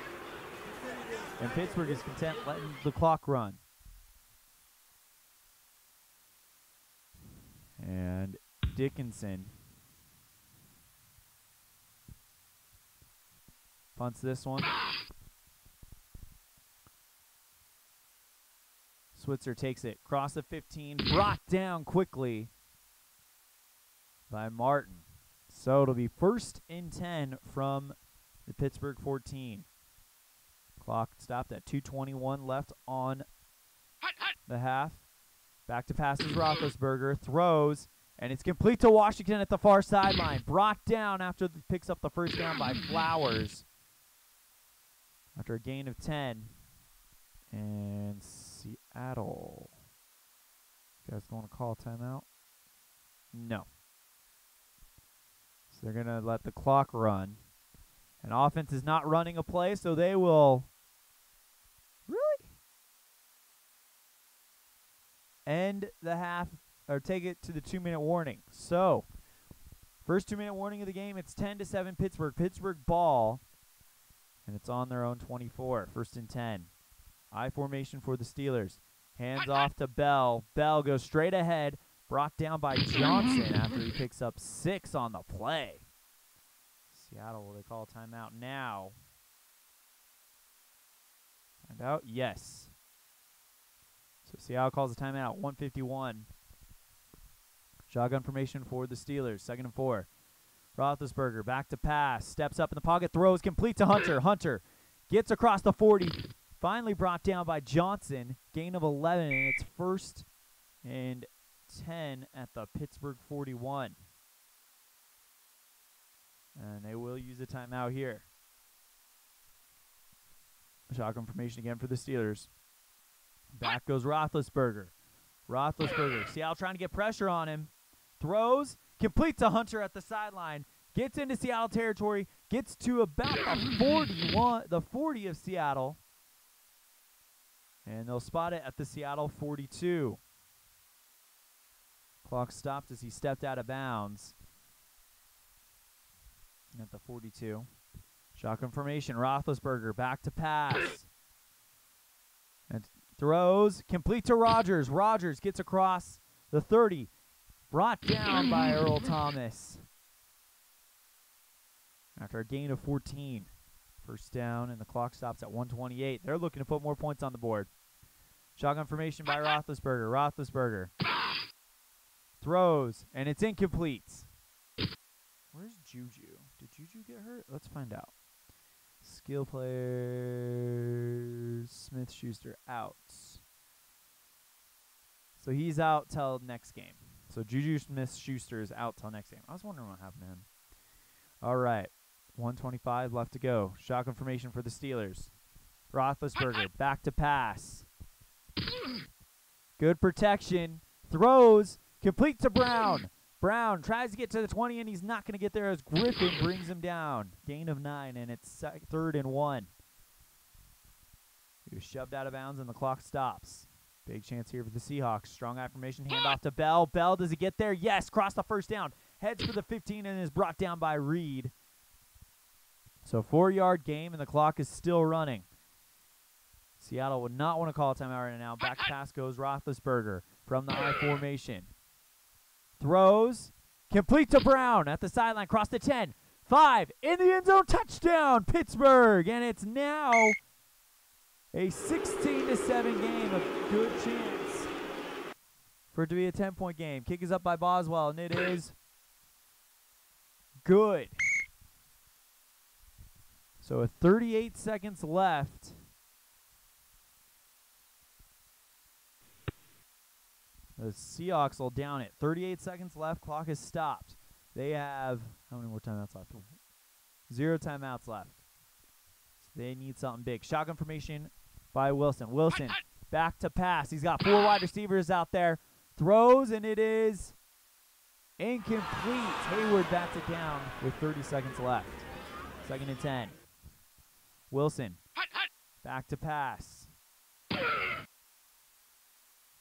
And Pittsburgh is content letting the clock run. And Dickinson punts this one. Switzer takes it. Cross of 15. Brought down quickly by Martin. So it'll be 1st and 10 from the Pittsburgh 14. Clock stopped at 2:21 left on the half. Back to passes Roethlisberger. Throws. And it's complete to Washington at the far sideline. Brought down after he picks up the first down by Flowers. After a gain of 10. And Seattle. You guys want to call a timeout? No. So they're going to let the clock run. And offense is not running a play, so they will end the half, or take it to the 2-minute warning. So, first 2-minute warning of the game, it's 10-7 Pittsburgh. Pittsburgh ball, and it's on their own 24. 1st and 10. I formation for the Steelers. Hands off to Bell. Bell goes straight ahead, brought down by Johnson after he picks up 6 on the play. Seattle, will they call a timeout now? Find out. Yes. So Seattle calls a timeout. 1:51. Shotgun formation for the Steelers. 2nd and 4. Roethlisberger back to pass. Steps up in the pocket. Throws complete to Hunter. Hunter gets across the 40. Finally brought down by Johnson. Gain of 11. And it's 1st and 10 at the Pittsburgh 41. And they will use a timeout here. Shotgun formation again for the Steelers. Back goes Roethlisberger. Roethlisberger. Seattle trying to get pressure on him. Throws. Complete to Hunter at the sideline. Gets into Seattle territory. Gets to about the 40 of Seattle. And they'll spot it at the Seattle 42. Clock stopped as he stepped out of bounds. At the 42. Shotgun formation. Roethlisberger back to pass. And throws. Complete to Rodgers. Rodgers gets across the 30. Brought down by Earl Thomas. After a gain of 14. 1st down, and the clock stops at 1:28. They're looking to put more points on the board. Shotgun formation by Roethlisberger. Roethlisberger throws, and it's incomplete. Where's Juju? Did Juju get hurt? Let's find out. Skill players. Smith-Schuster out. So he's out till next game. So Juju Smith-Schuster is out till next game. I was wondering what happened to him. All right. 1:25 left to go. Shotgun formation for the Steelers. Roethlisberger back to pass. Good protection. Throws. Complete to Brown. Brown tries to get to the 20, and he's not going to get there as Griffin brings him down. Gain of 9, and it's 3rd and 1. He was shoved out of bounds, and the clock stops. Big chance here for the Seahawks. Strong eye formation. Hand off to Bell. Bell, does he get there? Yes. Cross the 1st down. Heads for the 15 and is brought down by Reed. So 4-yard game, and the clock is still running. Seattle would not want to call a timeout right now. Back pass goes Roethlisberger from the I formation. Throws. Complete to Brown at the sideline. Cross the 10. 5 in the end zone, touchdown, Pittsburgh. And it's now a 16-7 game. A good chance for it to be a 10-point game. Kick is up by Boswell, and it is good. So with 38 seconds left, the Seahawks will down it. 38 seconds left. Clock is stopped. They have, how many more timeouts left? 0 timeouts left. So they need something big. Shotgun formation by Wilson. Wilson back to pass. He's got 4 wide receivers out there. Throws, and it is incomplete. Hayward bats it down with 30 seconds left. 2nd and 10. Wilson back to pass.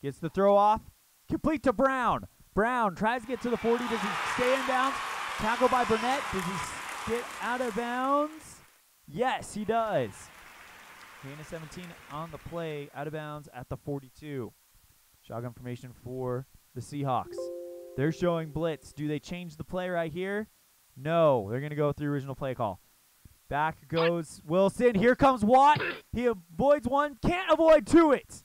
Gets the throw off. Complete to Brown. Brown tries to get to the 40. Does he stay in bounds? Tackle by Burnett. Does he get out of bounds? Yes, he does. Gain of 17 on the play, out of bounds at the 42. Shotgun formation for the Seahawks. They're showing blitz. Do they change the play right here? No. They're going to go with the original play call. Back goes Wilson. Here comes Watt. He avoids one. Can't avoid Tuitt.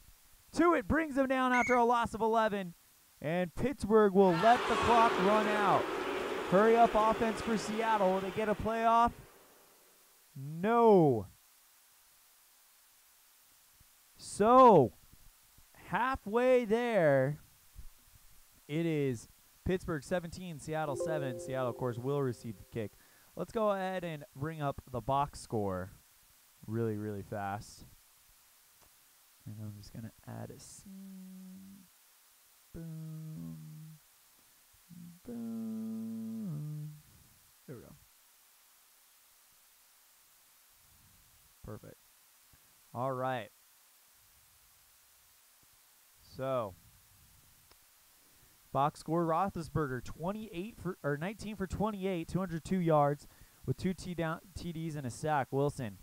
Tuitt brings him down after a loss of 11. And Pittsburgh will let the clock run out. Hurry up offense for Seattle. Will they get a playoff? No. So, halfway there, it is Pittsburgh 17, Seattle 7. Seattle, of course, will receive the kick. Let's go ahead and bring up the box score really, really fast. And I'm just going to add a scene. Boom. Boom. There we go. Perfect. All right. So, box score: Roethlisberger 19 for 28, 202 yards with 2 TDs and a sack. Wilson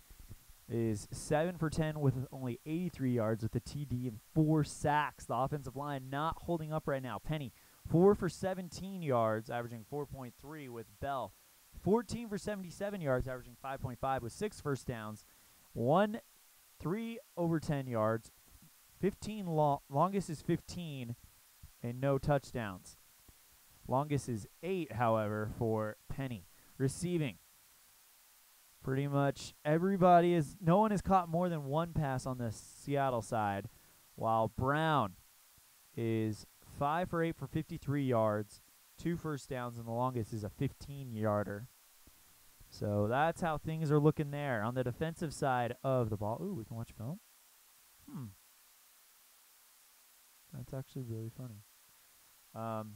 is 7 for 10 with only 83 yards with a TD and 4 sacks. The offensive line not holding up right now. Penny 4 for 17 yards, averaging 4.3 with Bell. 14 for 77 yards, averaging 5.5 with 6 first downs. 3 over 10 yards. 15 longest is 15 and no touchdowns. Longest is 8, however, for Penny. Receiving. Pretty much everybody no one has caught more than 1 pass on the Seattle side, while Brown is 5 for 8 for 53 yards, 2 first downs, and the longest is a 15-yarder. So that's how things are looking there. On the defensive side of the ball, ooh, we can watch film. That's actually really funny. Let's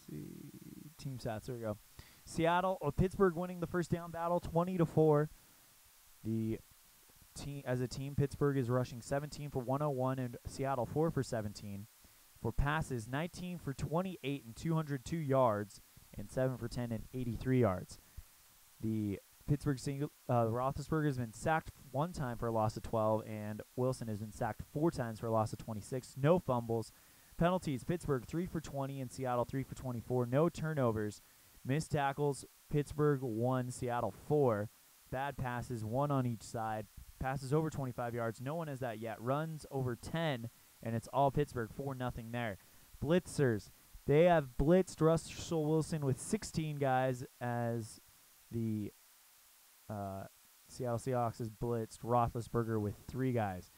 see. Team stats. There we go. Pittsburgh winning the first down battle 20-4. As a team, Pittsburgh is rushing 17 for 101 and Seattle 4 for 17. For passes, 19 for 28 and 202 yards and 7 for 10 and 83 yards. The Roethlisberger has been sacked 1 time for a loss of 12, and Wilson has been sacked 4 times for a loss of 26. No fumbles. Penalties, Pittsburgh 3 for 20 and Seattle 3 for 24. No turnovers. Missed tackles, Pittsburgh 1, Seattle 4. Bad passes, 1 on each side. Passes over 25 yards. No one has that yet. Runs over 10, and it's all Pittsburgh, 4-0 there. Blitzers, they have blitzed Russell Wilson with 16 guys as the Seattle Seahawks has blitzed Roethlisberger with 3 guys.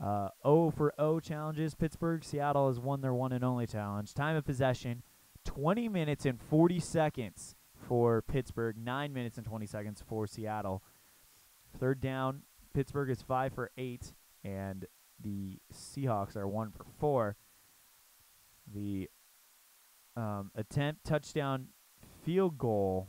0 for 0 challenges. Pittsburgh, Seattle has won their one and only challenge. Time of possession, 20 minutes and 40 seconds for Pittsburgh, 9 minutes and 20 seconds for Seattle. 3rd down, Pittsburgh is 5 for 8, and the Seahawks are 1 for 4. The attempt, touchdown, field goal,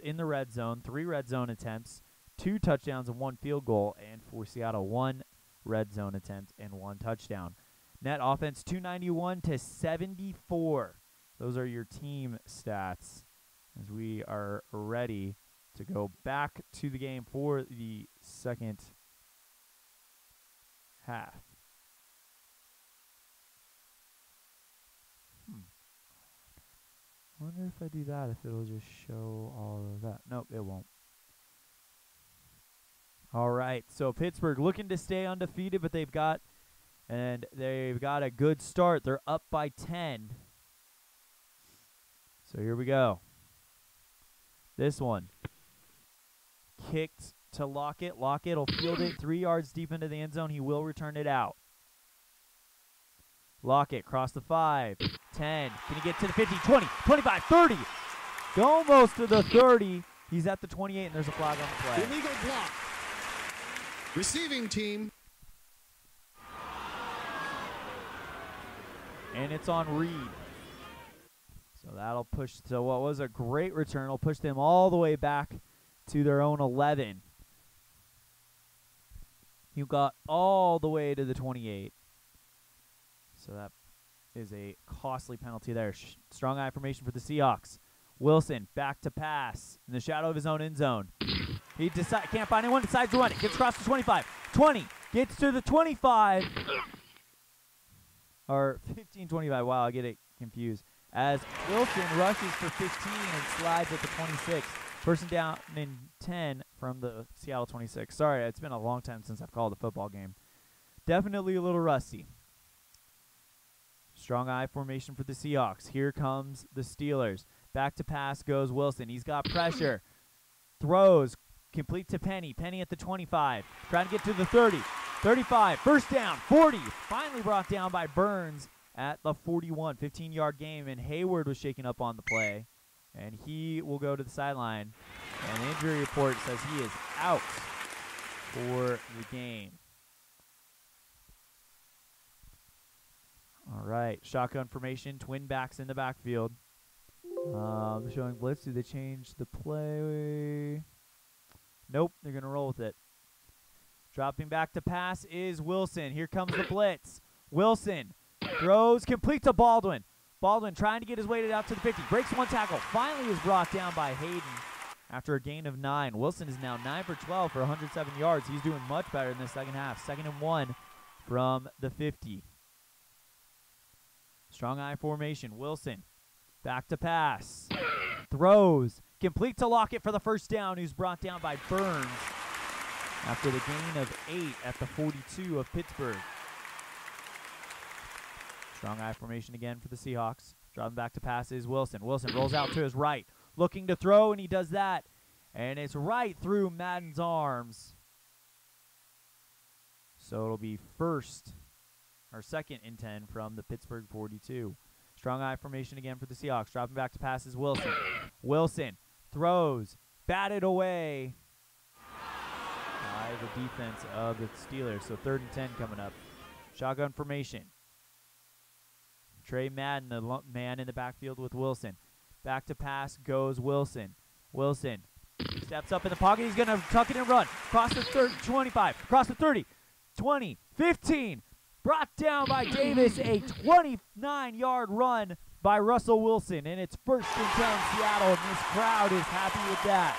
in the red zone, 3 red zone attempts, 2 touchdowns and 1 field goal, and for Seattle, 1 red zone attempt and 1 touchdown. Net offense 291-74. Those are your team stats as we are ready to go back to the game for the second half. wonder if I do that, if it'll just show all of that. Nope, it won't. All right, so Pittsburgh looking to stay undefeated, but they've got a good start. They're up by 10. So here we go. This one. Kicked to Lockett. Lockett will field it 3 yards deep into the end zone. He will return it out. Lockett cross the 5, 10. Can he get to the 50, 20, 25, 30? Almost to the 30. He's at the 28, and there's a flag on the play. Illegal block. Receiving team. And it's on Reed. So that'll push to what was a great return. It'll push them all the way back to their own 11. He got all the way to the 28. So that is a costly penalty there. Strong eye formation for the Seahawks. Wilson back to pass in the shadow of his own end zone. He can't find anyone, decides to run it. Gets across the 25. 20. Gets to the 25. Or 15-25. Wow, I get it confused. As Wilson rushes for 15 and slides at the 26. Person down in 10 from the Seattle 26. Sorry, it's been a long time since I've called a football game. Definitely a little rusty. Strong eye formation for the Seahawks. Here comes the Steelers. Back to pass goes Wilson. He's got pressure. Throws. Complete to Penny. Penny at the 25. Trying to get to the 30. 35. First down. 40. Finally brought down by Burns at the 41. 15-yard game, and Hayward was shaken up on the play. And he will go to the sideline. And the injury report says he is out for the game. All right. Shotgun formation. Twin backs in the backfield. Showing blitz. Do they change the play? Nope. They're going to roll with it. Dropping back to pass is Wilson. Here comes the blitz. Wilson throws complete to Baldwin. Baldwin trying to get his way out to the 50. Breaks one tackle. Finally is brought down by Hayden after a gain of 9. Wilson is now 9 for 12 for 107 yards. He's doing much better in the second half. 2nd and 1 from the 50. Strong eye formation. Wilson back to pass. Throws. Complete to Lockett for the first down, who's brought down by Burns after the gain of 8 at the 42 of Pittsburgh. Strong eye formation again for the Seahawks. Dropping back to pass is Wilson. Wilson rolls out to his right. Looking to throw, and he does that. And it's right through Madden's arms. So it'll be 2nd and 10 from the Pittsburgh 42. Strong eye formation again for the Seahawks. Dropping back to pass is Wilson. Wilson throws. Batted away by the defense of the Steelers. So 3rd and 10 coming up. Shotgun formation. Trey Madden, the man in the backfield with Wilson. Back to pass goes Wilson. Wilson steps up in the pocket. He's going to tuck it and run. Cross the 30, 25. Cross the 30. 20. 15. Brought down by Davis. A 29-yard run by Russell Wilson. And it's 1st and 10 Seattle. And this crowd is happy with that.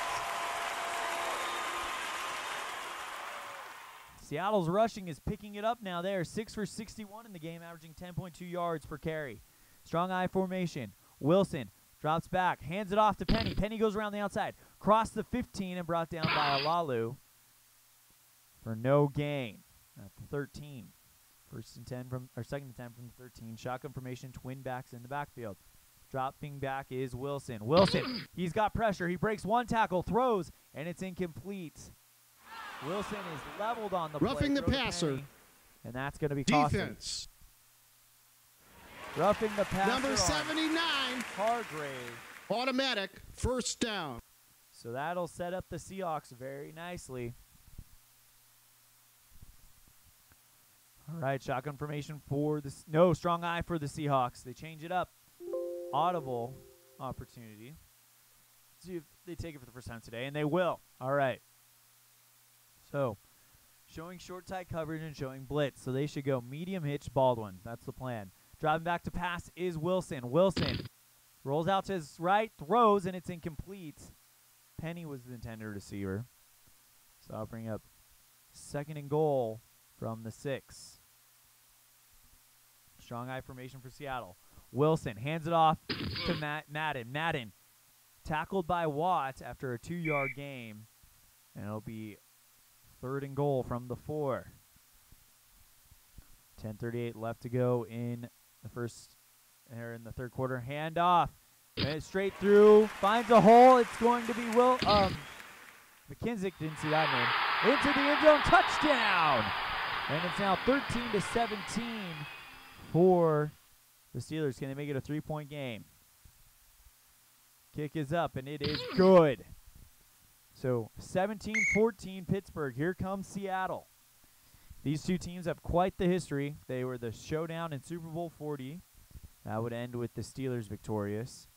Seattle's rushing is picking it up now. They are 6 for 61 in the game, averaging 10.2 yards per carry. Strong eye formation. Wilson drops back, hands it off to Penny. Penny goes around the outside. Cross the 15 and brought down by Alalu for no gain at the 13. 2nd and 10 from the 13. Shotgun formation, twin backs in the backfield. Dropping back is Wilson. Wilson, he's got pressure. He breaks one tackle, throws, and it's incomplete. Wilson is leveled on the play. Roughing the passer. Penny, and that's going to be costly. Defense. Roughing the passer. Number 79. Hargrave. Automatic 1st down. So that'll set up the Seahawks very nicely. All right, shotgun formation for the strong eye for the Seahawks. They change it up. Audible opportunity. See if they take it for the first time today, and they will. All right. So, showing short tight coverage and showing blitz. So they should go medium hitch Baldwin. That's the plan. Driving back to pass is Wilson. Wilson rolls out to his right, throws, and it's incomplete. Penny was the intended receiver. So I'll bring up 2nd and goal from the 6. Strong eye formation for Seattle. Wilson hands it off to Madden. Madden tackled by Watt after a 2-yard gain, and it'll be 3rd and goal from the 4. 10:38 left to go in the third quarter. Hand off, and straight through, finds a hole. It's going to be McKinzick didn't see that man. Into the end zone, touchdown! And it's now 13-17 for the Steelers. Can they make it a 3-point game? Kick is up, and it is good. So 17-14 Pittsburgh. Here comes Seattle. These two teams have quite the history. They were the showdown in Super Bowl 40. That would end with the Steelers victorious.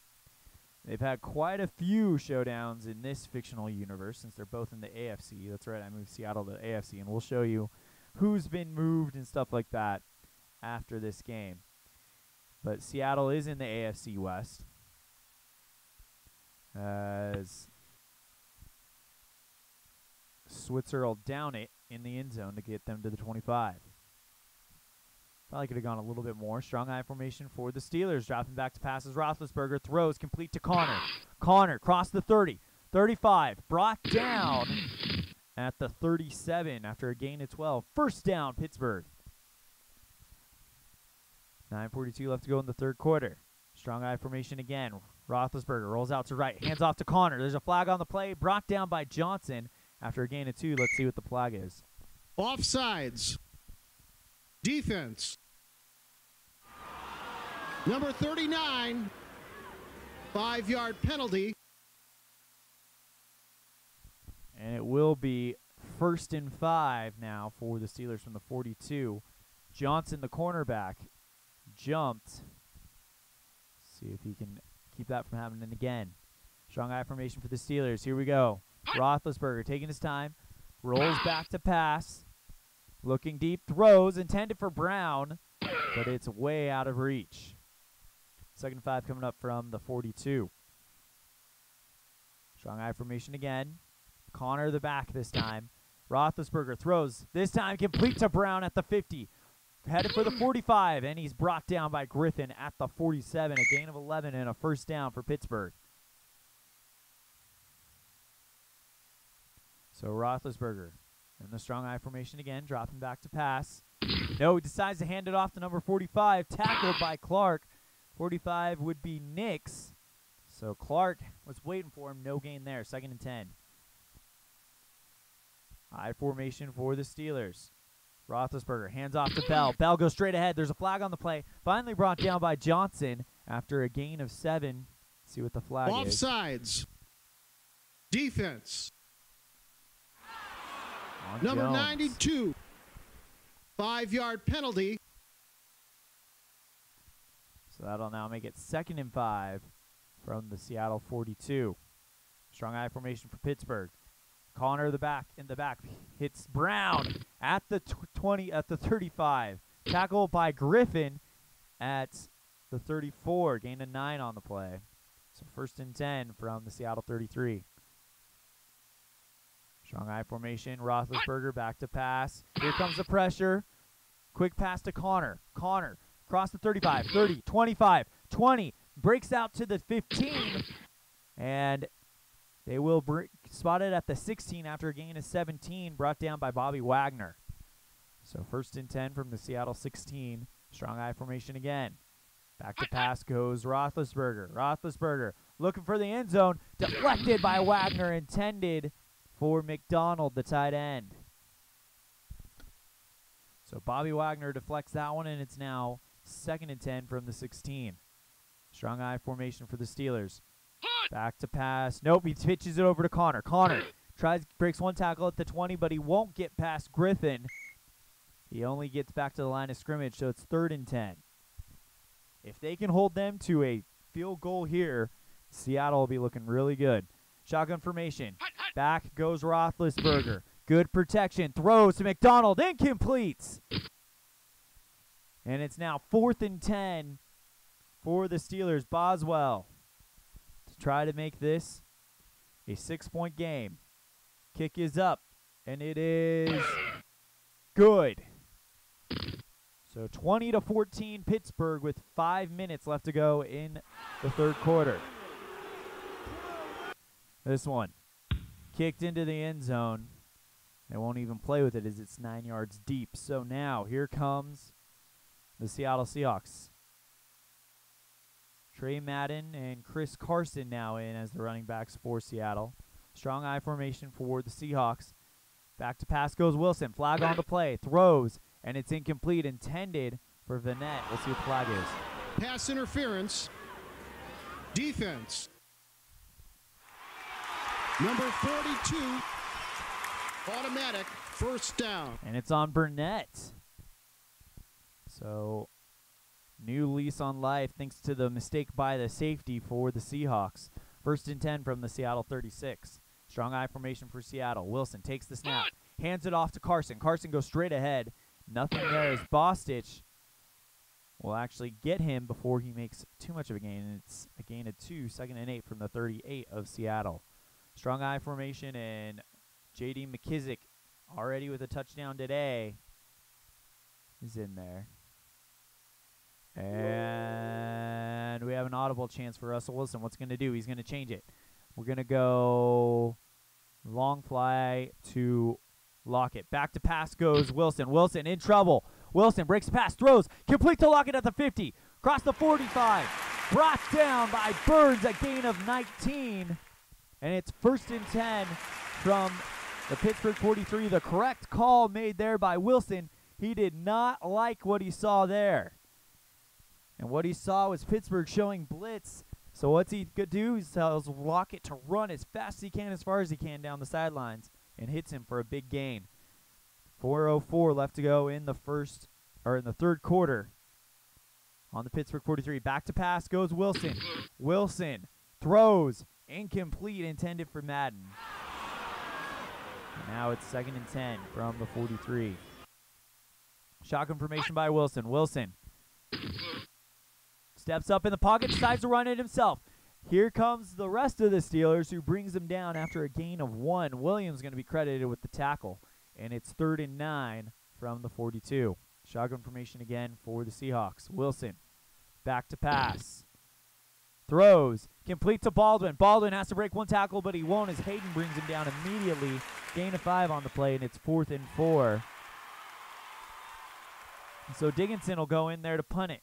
They've had quite a few showdowns in this fictional universe since they're both in the AFC. That's right, I moved Seattle to the AFC, and we'll show you who's been moved and stuff like that after this game. But Seattle is in the AFC West, as Switzer will down it in the end zone to get them to the 25. Probably could have gone a little bit more. Strong eye formation for the Steelers. Dropping back to passes. Roethlisberger throws complete to Connor. Connor crossed the 30. 35. Brought down at the 37 after a gain of 12. First down, Pittsburgh. 9:42 left to go in the third quarter. Strong eye formation again. Roethlisberger rolls out to right. Hands off to Connor. There's a flag on the play. Brought down by Johnson after a gain of 2. Let's see what the flag is. Offsides. Defense. Number 39. 5-yard penalty. And it will be 1st and 5 now for the Steelers from the 42. Johnson, the cornerback, jumped. See if he can keep that from happening again. Strong eye formation for the Steelers. Here we go. Roethlisberger taking his time. Rolls back to pass. Looking deep. Throws. Intended for Brown. But it's way out of reach. 2nd and 5 coming up from the 42. Strong eye formation again. Connor the back this time. Roethlisberger throws. This time complete to Brown at the 50. Headed for the 45, and he's brought down by Griffin at the 47. A gain of 11 and a first down for Pittsburgh. So Roethlisberger in the strong eye formation again, dropping back to pass. No, he decides to hand it off to number 45, tackled by Clark. 45 would be Nix. So Clark was waiting for him. No gain there. 2nd and 10. Eye formation for the Steelers. Roethlisberger hands off to Bell. Bell goes straight ahead. There's a flag on the play. Finally brought down by Johnson after a gain of 7. See what the flag is. Offsides. Defense. On Number Jones. 92. 5-yard penalty. So that'll now make it 2nd and 5 from the Seattle 42. Strong eye formation for Pittsburgh. Connor the back in the back hits Brown at the 20 at the 35. Tackle by Griffin at the 34. Gain of 9 on the play. So 1st and 10 from the Seattle 33. Strong eye formation. Roethlisberger back to pass. Here comes the pressure. Quick pass to Connor. Connor across the 35, 30, 25, 20. Breaks out to the 15. And they will spot it at the 16 after a gain of 17, brought down by Bobby Wagner. So 1st and 10 from the Seattle 16. Strong eye formation again. Back to pass goes Roethlisberger. Roethlisberger looking for the end zone. Deflected by Wagner, intended for McDonald, the tight end. So Bobby Wagner deflects that one, and it's now 2nd and 10 from the 16. Strong eye formation for the Steelers. Back to pass. Nope, he pitches it over to Connor. Connor breaks one tackle at the 20, but he won't get past Griffin. He only gets back to the line of scrimmage, so it's 3rd and 10. If they can hold them to a field goal here, Seattle will be looking really good. Shotgun formation. Back goes Roethlisberger. Good protection. Throws to McDonald. Incomplete. And it's now 4th and 10 for the Steelers. Boswell to try to make this a 6-point game. Kick is up, and it is good. So 20-14 Pittsburgh with 5 minutes left to go in the third quarter. This one kicked into the end zone. They won't even play with it as it's 9 yards deep. So now here comes the Seattle Seahawks. Trey Madden and Chris Carson now in as the running backs for Seattle. Strong I formation for the Seahawks. Back to pass goes Wilson. Flag on the play. Throws, and it's incomplete. Intended for Vanette. We'll see what the flag is. Pass interference. Defense. Number 42. Automatic first down. And it's on Burnett. So, new lease on life thanks to the mistake by the safety for the Seahawks. 1st and 10 from the Seattle 36. Strong I formation for Seattle. Wilson takes the snap. Hands it off to Carson. Carson goes straight ahead. Nothing there as Bostich will actually get him before he makes too much of a gain. And it's a gain of 2, 2nd and 8 from the 38 of Seattle. Strong I formation, and J.D. McKissick, already with a touchdown today, is in there. And we have an audible chance for Russell Wilson. What's going to do? He's going to change it. We're going to go long fly to Lockett. Back to pass goes Wilson. Wilson in trouble. Wilson breaks the pass, throws, complete to Lockett at the 50. Across the 45. Brought down by Burns, a gain of 19. And it's 1st and 10 from the Pittsburgh 43. The correct call made there by Wilson. He did not like what he saw there. And what he saw was Pittsburgh showing blitz. So what's he going to do? He tells Lockett to run as fast as he can, as far as he can down the sidelines, and hits him for a big gain. 4:04 left to go in the third quarter on the Pittsburgh 43. Back to pass goes Wilson. Wilson throws, incomplete, intended for Madden. And now it's 2nd and 10 from the 43. Shotgun formation by Wilson. Wilson steps up in the pocket, decides to run it himself. Here comes the rest of the Steelers, who brings him down after a gain of 1. Williams going to be credited with the tackle, and it's 3rd and 9 from the 42. Shotgun formation again for the Seahawks. Wilson back to pass. Throws, complete to Baldwin. Baldwin has to break one tackle, but he won't as Hayden brings him down immediately. Gain of 5 on the play, and it's 4th and 4. So Dickinson will go in there to punt it.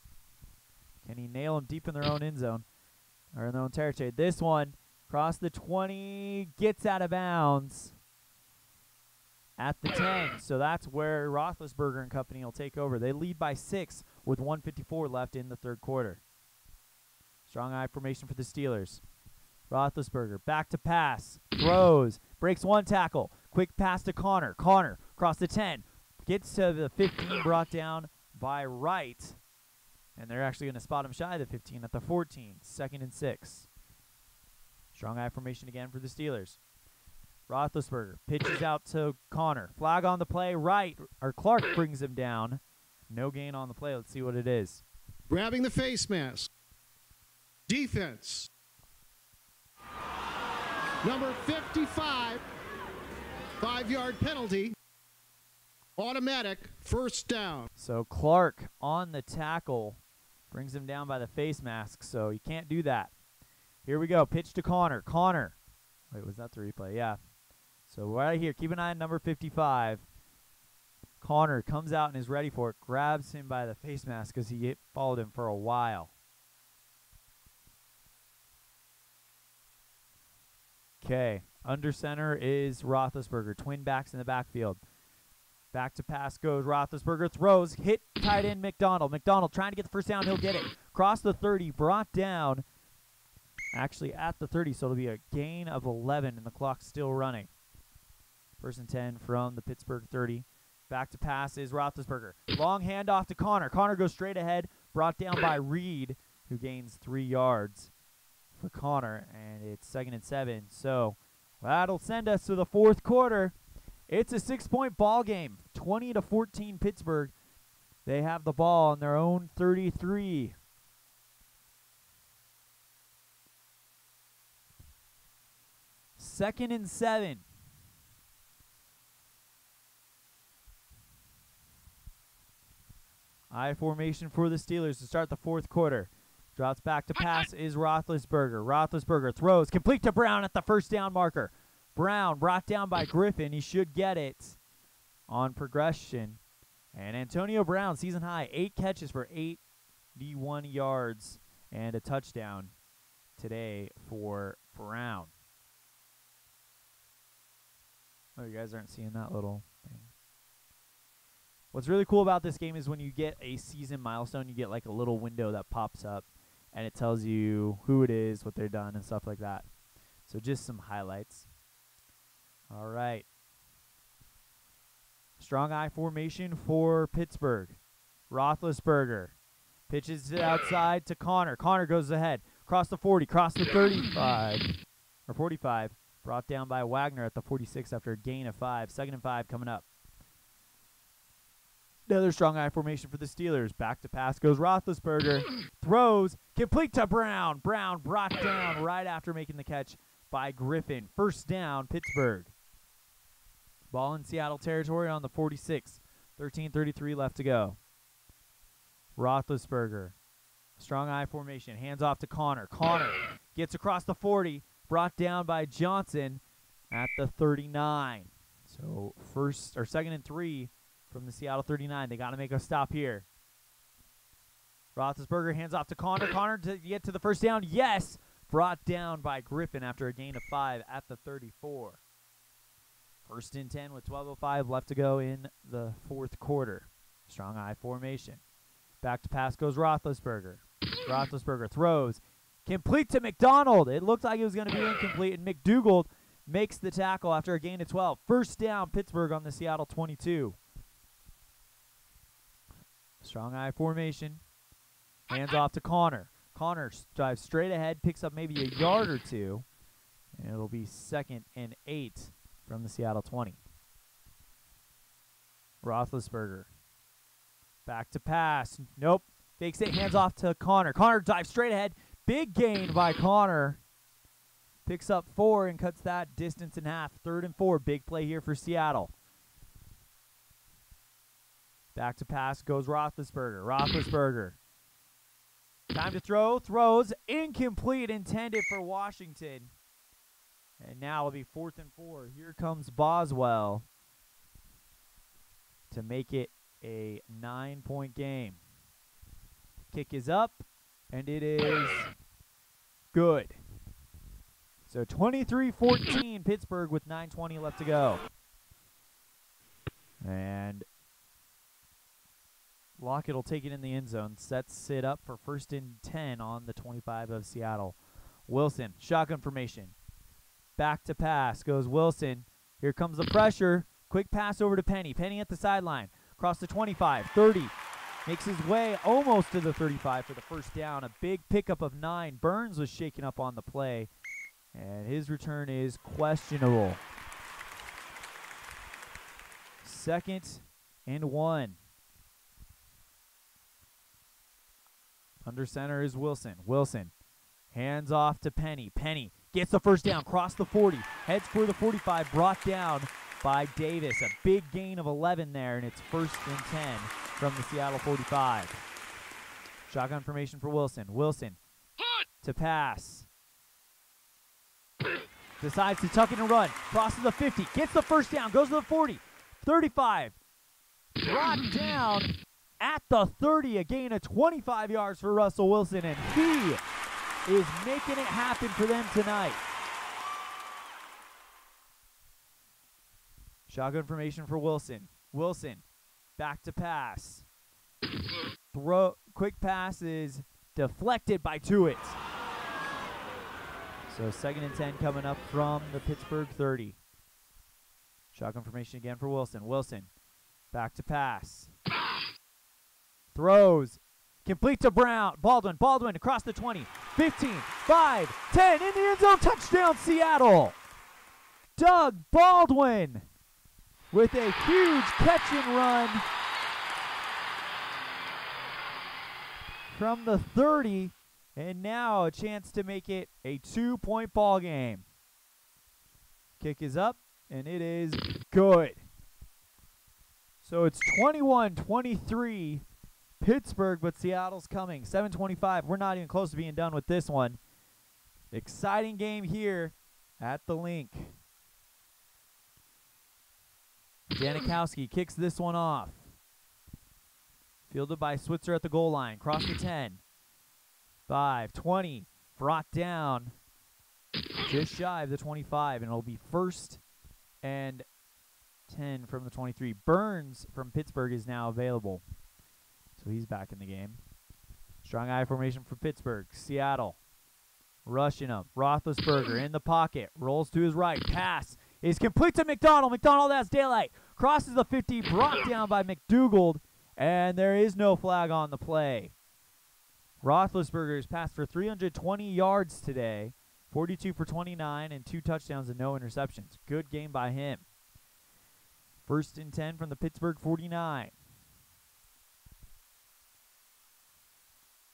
Can he nail him deep in their own end zone, or in their own territory? This one, across the 20, gets out of bounds at the 10. So that's where Roethlisberger and company will take over. They lead by 6 with 1:54 left in the third quarter. Strong I formation for the Steelers. Roethlisberger back to pass, throws, breaks one tackle. Quick pass to Connor. Connor across the 10, gets to the 15, brought down by Wright. And they're actually going to spot him shy of the 15 at the 14. 2nd and 6. Strong I formation again for the Steelers. Roethlisberger pitches out to Connor. Flag on the play. Clark brings him down. No gain on the play. Let's see what it is. Grabbing the face mask. Defense. Number 55. 5-yard penalty. Automatic first down. So Clark on the tackle brings him down by the face mask, so you can't do that. Here we go. Pitch to Connor. Connor. Wait, was that the replay? Yeah. So right here, keep an eye on number 55. Connor comes out and is ready for it. Grabs him by the face mask because he followed him for a while. Okay. Under center is Roethlisberger. Twin backs in the backfield. Back to pass goes Roethlisberger. Throws. Hit tight end McDonald. McDonald trying to get the first down. He'll get it. Cross the 30. Brought down. Actually at the 30, so it'll be a gain of 11, and the clock's still running. 1st and 10 from the Pittsburgh 30. Back to pass is Roethlisberger. Long handoff to Connor. Connor goes straight ahead. Brought down by Reed, who gains 3 yards for Connor, and it's 2nd and 7. So that'll send us to the fourth quarter. It's a 6-point ball game. 20-14 Pittsburgh. They have the ball on their own 33. Second and 7. I formation for the Steelers to start the fourth quarter. Drops back to pass is Roethlisberger. Roethlisberger throws complete to Brown at the first down marker. Brown brought down by Griffin. He should get it on progression. And Antonio Brown, season high, 8 catches for 81 yards and a touchdown today for Brown. Oh, you guys aren't seeing that little thing. What's really cool about this game is when you get a season milestone, you get like a little window that pops up, and it tells you who it is, what they've done, and stuff like that. So just some highlights. All right. Strong I formation for Pittsburgh. Roethlisberger pitches it outside to Connor. Connor goes ahead. Across the 40, across the 35, or 45. Brought down by Wagner at the 46 after a gain of 5. 2nd and 5 coming up. Another strong I formation for the Steelers. Back to pass goes Roethlisberger. Throws. Complete to Brown. Brown brought down right after making the catch by Griffin. First down, Pittsburgh. Ball in Seattle territory on the 46. 13:33 left to go. Roethlisberger. Strong I formation. Hands off to Connor. Connor gets across the 40. Brought down by Johnson at the 39. So 2nd and 3 from the Seattle 39. They got to make a stop here. Roethlisberger hands off to Connor. Connor to get to the first down. Yes! Brought down by Griffin after a gain of 5 at the 34. 1st and 10 with 12:05 left to go in the fourth quarter. Strong I formation. Back to pass goes Roethlisberger. Roethlisberger throws. Complete to McDonald. It looked like it was going to be incomplete, and McDougald makes the tackle after a gain of 12. First down, Pittsburgh on the Seattle 22. Strong I formation. Hands off to Connor. Connor drives straight ahead, picks up maybe a yard or two, and it'll be 2nd and 8 from the Seattle 20. Roethlisberger. Back to pass. Nope. Fakes it, hands off to Connor. Connor dives straight ahead. Big gain by Connor. Picks up 4 and cuts that distance in half. 3rd and 4. Big play here for Seattle. Back to pass goes Roethlisberger. Roethlisberger. Time to throw. Throws. Incomplete. Intended for Washington. And now it'll be 4th and 4. Here comes Boswell to make it a 9-point game. Kick is up, and it is good. So 23-14 Pittsburgh with 9:20 left to go. And Lockett will take it in the end zone. Sets it up for 1st and 10 on the 25 of Seattle. Wilson, shotgun formation. Back to pass goes Wilson. Here comes the pressure. Quick pass over to Penny. Penny at the sideline. Across the 25, 30. Makes his way almost to the 35 for the first down. A big pickup of 9. Burns was shaken up on the play, and his return is questionable. 2nd and 1. Under center is Wilson. Wilson hands off to Penny. Penny gets the first down, cross the 40, heads for the 45, brought down by Davis. A big gain of 11 there, and it's 1st and 10 from the Seattle 45. Shotgun formation for Wilson. Wilson to pass. Decides to tuck in and run. Crosses the 50. Gets the first down. Goes to the 40. 35. Brought down at the 30. A gain of 25 yards for Russell Wilson, and he is making it happen for them tonight. Shotgun formation for Wilson. Wilson, back to pass. Quick pass is deflected by Tuitt. So 2nd and 10 coming up from the Pittsburgh 30. Shotgun formation again for Wilson. Wilson, back to pass. Throws. Complete to Brown. Baldwin. Baldwin across the 20. 15, 5, 10. In the end zone. Touchdown, Seattle. Doug Baldwin with a huge catch and run from the 30. And now a chance to make it a 2-point ball game. Kick is up, and it is good. So it's 21-23 Pittsburgh, but Seattle's coming. 7:25. We're not even close to being done with this one. Exciting game here at the Link. Janikowski kicks this one off. Fielded by Switzer at the goal line. Cross the 10. 5, 20. Brought down just shy of the 25, and it'll be 1st and 10 from the 23. Burns from Pittsburgh is now available, so he's back in the game. Strong I formation for Pittsburgh. Seattle rushing him. Roethlisberger in the pocket. Rolls to his right. Pass is complete to McDonald. McDonald has daylight. Crosses the 50. Brought down by McDougald, and there is no flag on the play. Roethlisberger has passed for 320 yards today. 42 for 29 and 2 touchdowns and no interceptions. Good game by him. 1st and 10 from the Pittsburgh 49.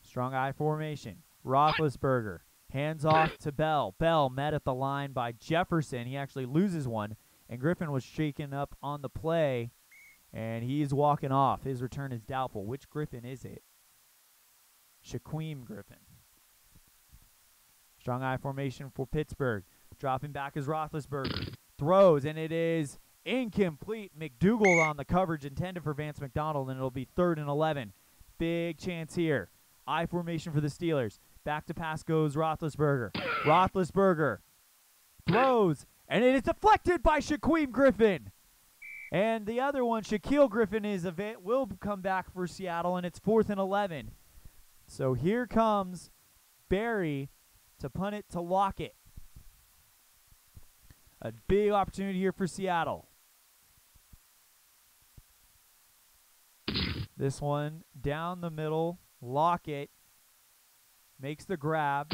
Strong I formation. Roethlisberger. Hands off to Bell. Bell met at the line by Jefferson. He actually loses one, and Griffin was shaken up on the play, and he's walking off. His return is doubtful. Which Griffin is it? Shaquem Griffin. Strong I formation for Pittsburgh. Dropping back is Roethlisberger. Throws, and it is incomplete. McDougald on the coverage intended for Vance McDonald, and it'll be 3rd and 11. Big chance here. I formation for the Steelers. Back to pass goes Roethlisberger. Roethlisberger throws, and it is deflected by Shaquem Griffin. And the other one, Shaquille Griffin, will come back for Seattle, and it's 4th and 11. So here comes Barry to punt it to Lockett. A big opportunity here for Seattle. This one down the middle. Lockett makes the grab.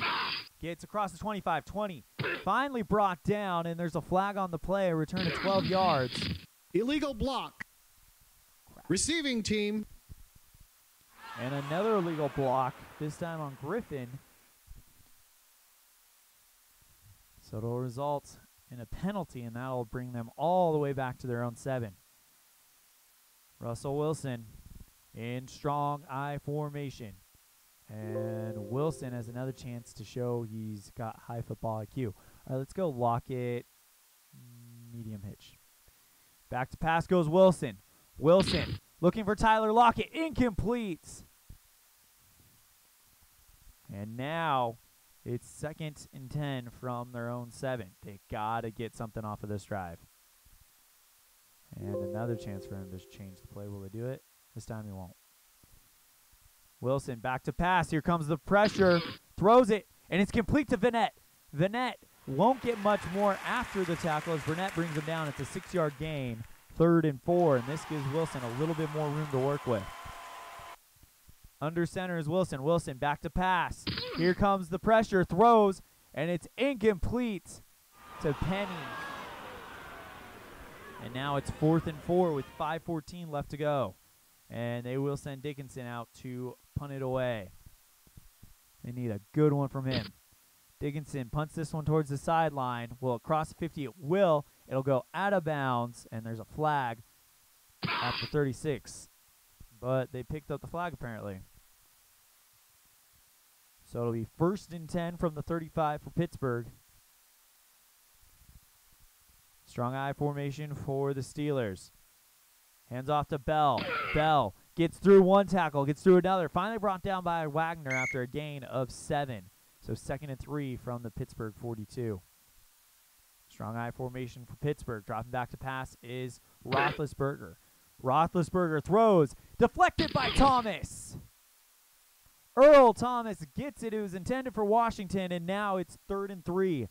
Gets across the 25, 20. Finally brought down, and there's a flag on the play. A return of 12 yards. Illegal block. Crap. Receiving team. And another illegal block, this time on Griffin. So it'll result in a penalty, and that'll bring them all the way back to their own 7. Russell Wilson in strong I formation. And Wilson has another chance to show he's got high football IQ. All right, let's go Lockett, medium hitch. Back to pass goes Wilson. Wilson looking for Tyler Lockett. Incomplete. And now it's 2nd and 10 from their own 7. They got to get something off of this drive. And another chance for him to change the play. Will they do it? This time he won't. Wilson back to pass. Here comes the pressure. Throws it, and it's complete to Vanette. Vanette won't get much more after the tackle as Burnett brings him down. It's a 6-yard gain, 3rd and 4, and this gives Wilson a little bit more room to work with. Under center is Wilson. Wilson back to pass. Here comes the pressure. Throws, and it's incomplete to Penny. And now it's 4th and 4 with 5:14 left to go. And they will send Dickinson out to punt it away. They need a good one from him. Dickinson punts this one towards the sideline. Will it cross the 50? It will. It'll go out of bounds, and there's a flag at the 36. But they picked up the flag apparently. So it'll be 1st and 10 from the 35 for Pittsburgh. Strong I formation for the Steelers. Hands off to Bell. Bell gets through one tackle, gets through another. Finally brought down by Wagner after a gain of 7. So 2nd and 3 from the Pittsburgh 42. Strong I formation for Pittsburgh. Dropping back to pass is Roethlisberger. Roethlisberger throws. Deflected by Thomas. Earl Thomas gets it. It was intended for Washington, and now it's 3rd and 3.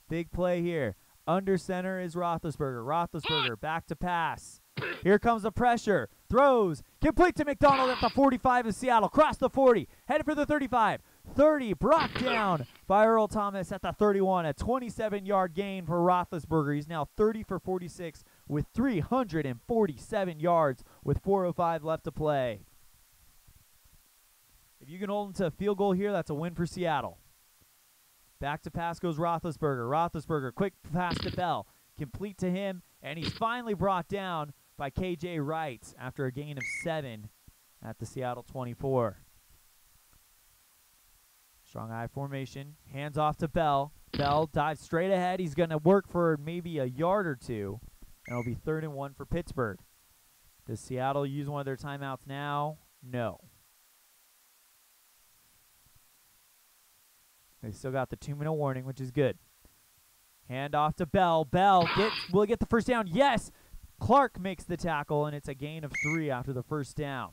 Big play here. Under center is Roethlisberger. Roethlisberger back to pass. Here comes the pressure. Throws. Complete to McDonald at the 45 of Seattle. Cross the 40. Headed for the 35. 30. Brought down by Earl Thomas at the 31. A 27-yard gain for Roethlisberger. He's now 30 for 46 with 347 yards with 4:05 left to play. If you can hold him to a field goal here, that's a win for Seattle. Back to pass goes Roethlisberger. Roethlisberger, quick pass to Bell. Complete to him, and he's finally brought down by K.J. Wright after a gain of 7. at the Seattle 24. Strong I formation. Hands off to Bell. Bell dives straight ahead. He's going to work for maybe a yard or two. And it'll be 3rd and 1 for Pittsburgh. Does Seattle use one of their timeouts now? No. They still got the 2-minute warning, which is good. Hand off to Bell. Bell will get the first down. Yes! Clark makes the tackle, and it's a gain of 3 after the first down.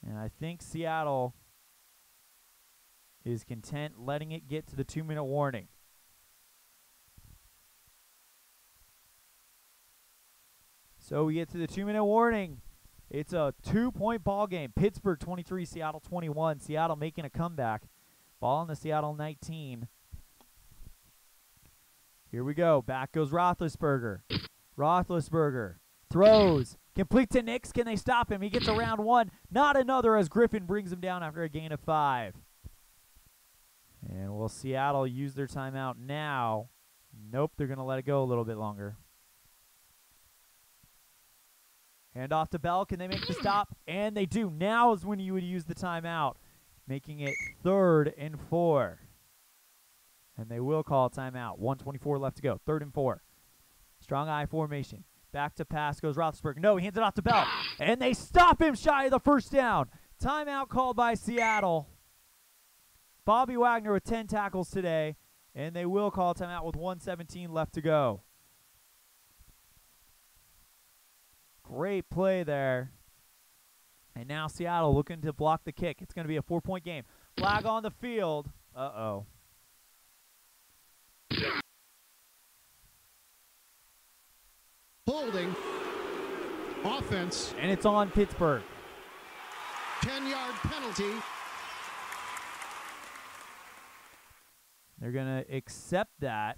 And I think Seattle is content letting it get to the 2-minute warning. So we get to the 2-minute warning. It's a 2-point ball game. Pittsburgh 23, Seattle 21. Seattle making a comeback. Ball on the Seattle 19. Here we go. Back goes Roethlisberger. Roethlisberger throws. Complete to Nix. Can they stop him? He gets around 1. Not another as Griffin brings him down after a gain of 5. And will Seattle use their timeout now? Nope, they're going to let it go a little bit longer. Hand off to Bell. Can they make the stop? And they do. Now is when you would use the timeout, making it 3rd and 4. And they will call a timeout. 1:24 left to go. 3rd and 4. Strong I formation. Back to pass goes Roethlisberger. No, he hands it off to Bell. And they stop him shy of the first down. Timeout called by Seattle. Bobby Wagner with 10 tackles today. And they will call a timeout with 1:17 left to go. Great play there. And now Seattle looking to block the kick. It's going to be a 4-point game. Flag on the field. Uh-oh. Holding. Offense. And it's on Pittsburgh. 10-yard penalty. They're going to accept that.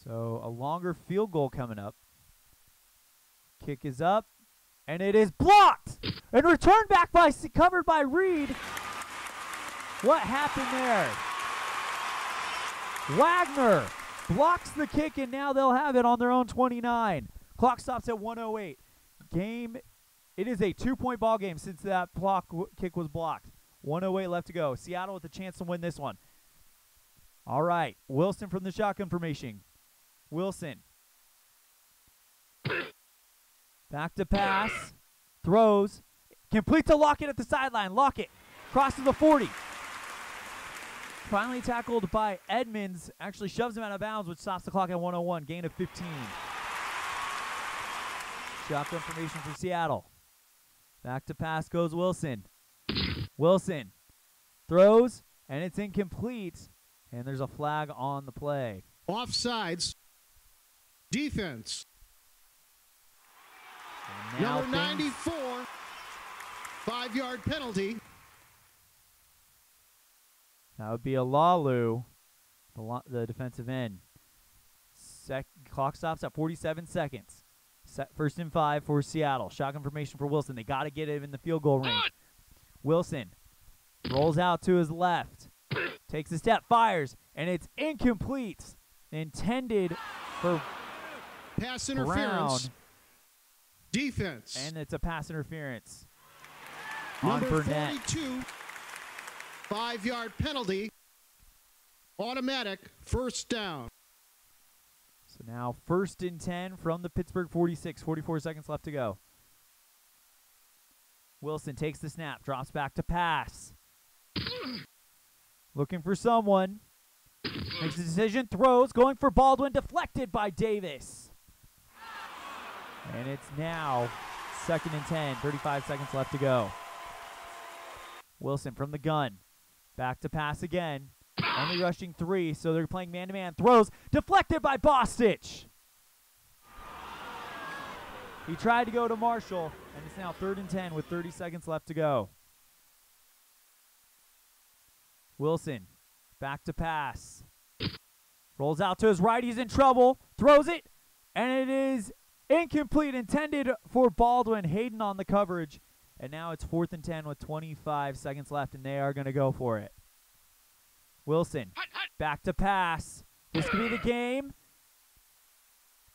So a longer field goal coming up. Kick is up, and it is blocked and returned back by covered by Reed. What happened there? Wagner blocks the kick, and now they'll have it on their own 29. Clock stops at 1:08. It is a 2-point ball game since that kick was blocked. 1:08 left to go. Seattle with a chance to win this one. All right, Wilson from the shotgun formation. Wilson. Back to pass. Throws. Complete to Lockett at the sideline. Lockett crosses the 40. Finally tackled by Edmonds. Actually shoves him out of bounds, which stops the clock at 1:01. Gain of 15. Shotgun formation for Seattle. Back to pass goes Wilson. Wilson throws, and it's incomplete. And there's a flag on the play. Offsides. Defense. Number 94. 5-yard penalty. That would be a Lalu, the defensive end. Clock stops at 47 seconds. 1st and 5 for Seattle. Shotgun formation for Wilson. They got to get him in the field goal range. Wilson rolls out to his left. Takes a step, fires, and it's incomplete. Intended for pass interference. Brown. Defense. And it's a pass interference Number on Burnett. 42. 5-yard penalty. Automatic 1st down. So now 1st and 10 from the Pittsburgh 46. 44 seconds left to go. Wilson takes the snap, drops back to pass. Looking for someone. Makes the decision, throws, going for Baldwin, deflected by Davis. And it's now 2nd and 10, 35 seconds left to go. Wilson from the gun. Back to pass again. Only rushing 3, so they're playing man-to-man. Throws, deflected by Bostich. He tried to go to Marshall, and it's now 3rd and 10 with 30 seconds left to go. Wilson, back to pass. Rolls out to his right, he's in trouble. Throws it, and it is incomplete, intended for Baldwin. Hayden on the coverage. And now it's 4th and 10 with 25 seconds left, and they are going to go for it. Wilson, back to pass. This could be the game.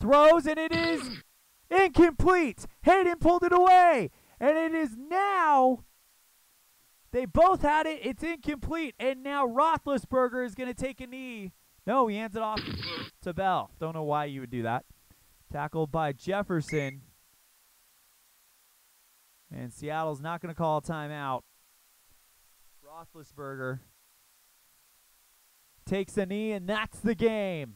Throws, and it is Incomplete. Hayden pulled it away. And it is now, they both had it. It's incomplete. And now Roethlisberger is going to take a knee. No, he hands it off to Bell. Don't know why you would do that. Tackled by Jefferson. And Seattle's not going to call a timeout. Roethlisberger takes a knee, and that's the game.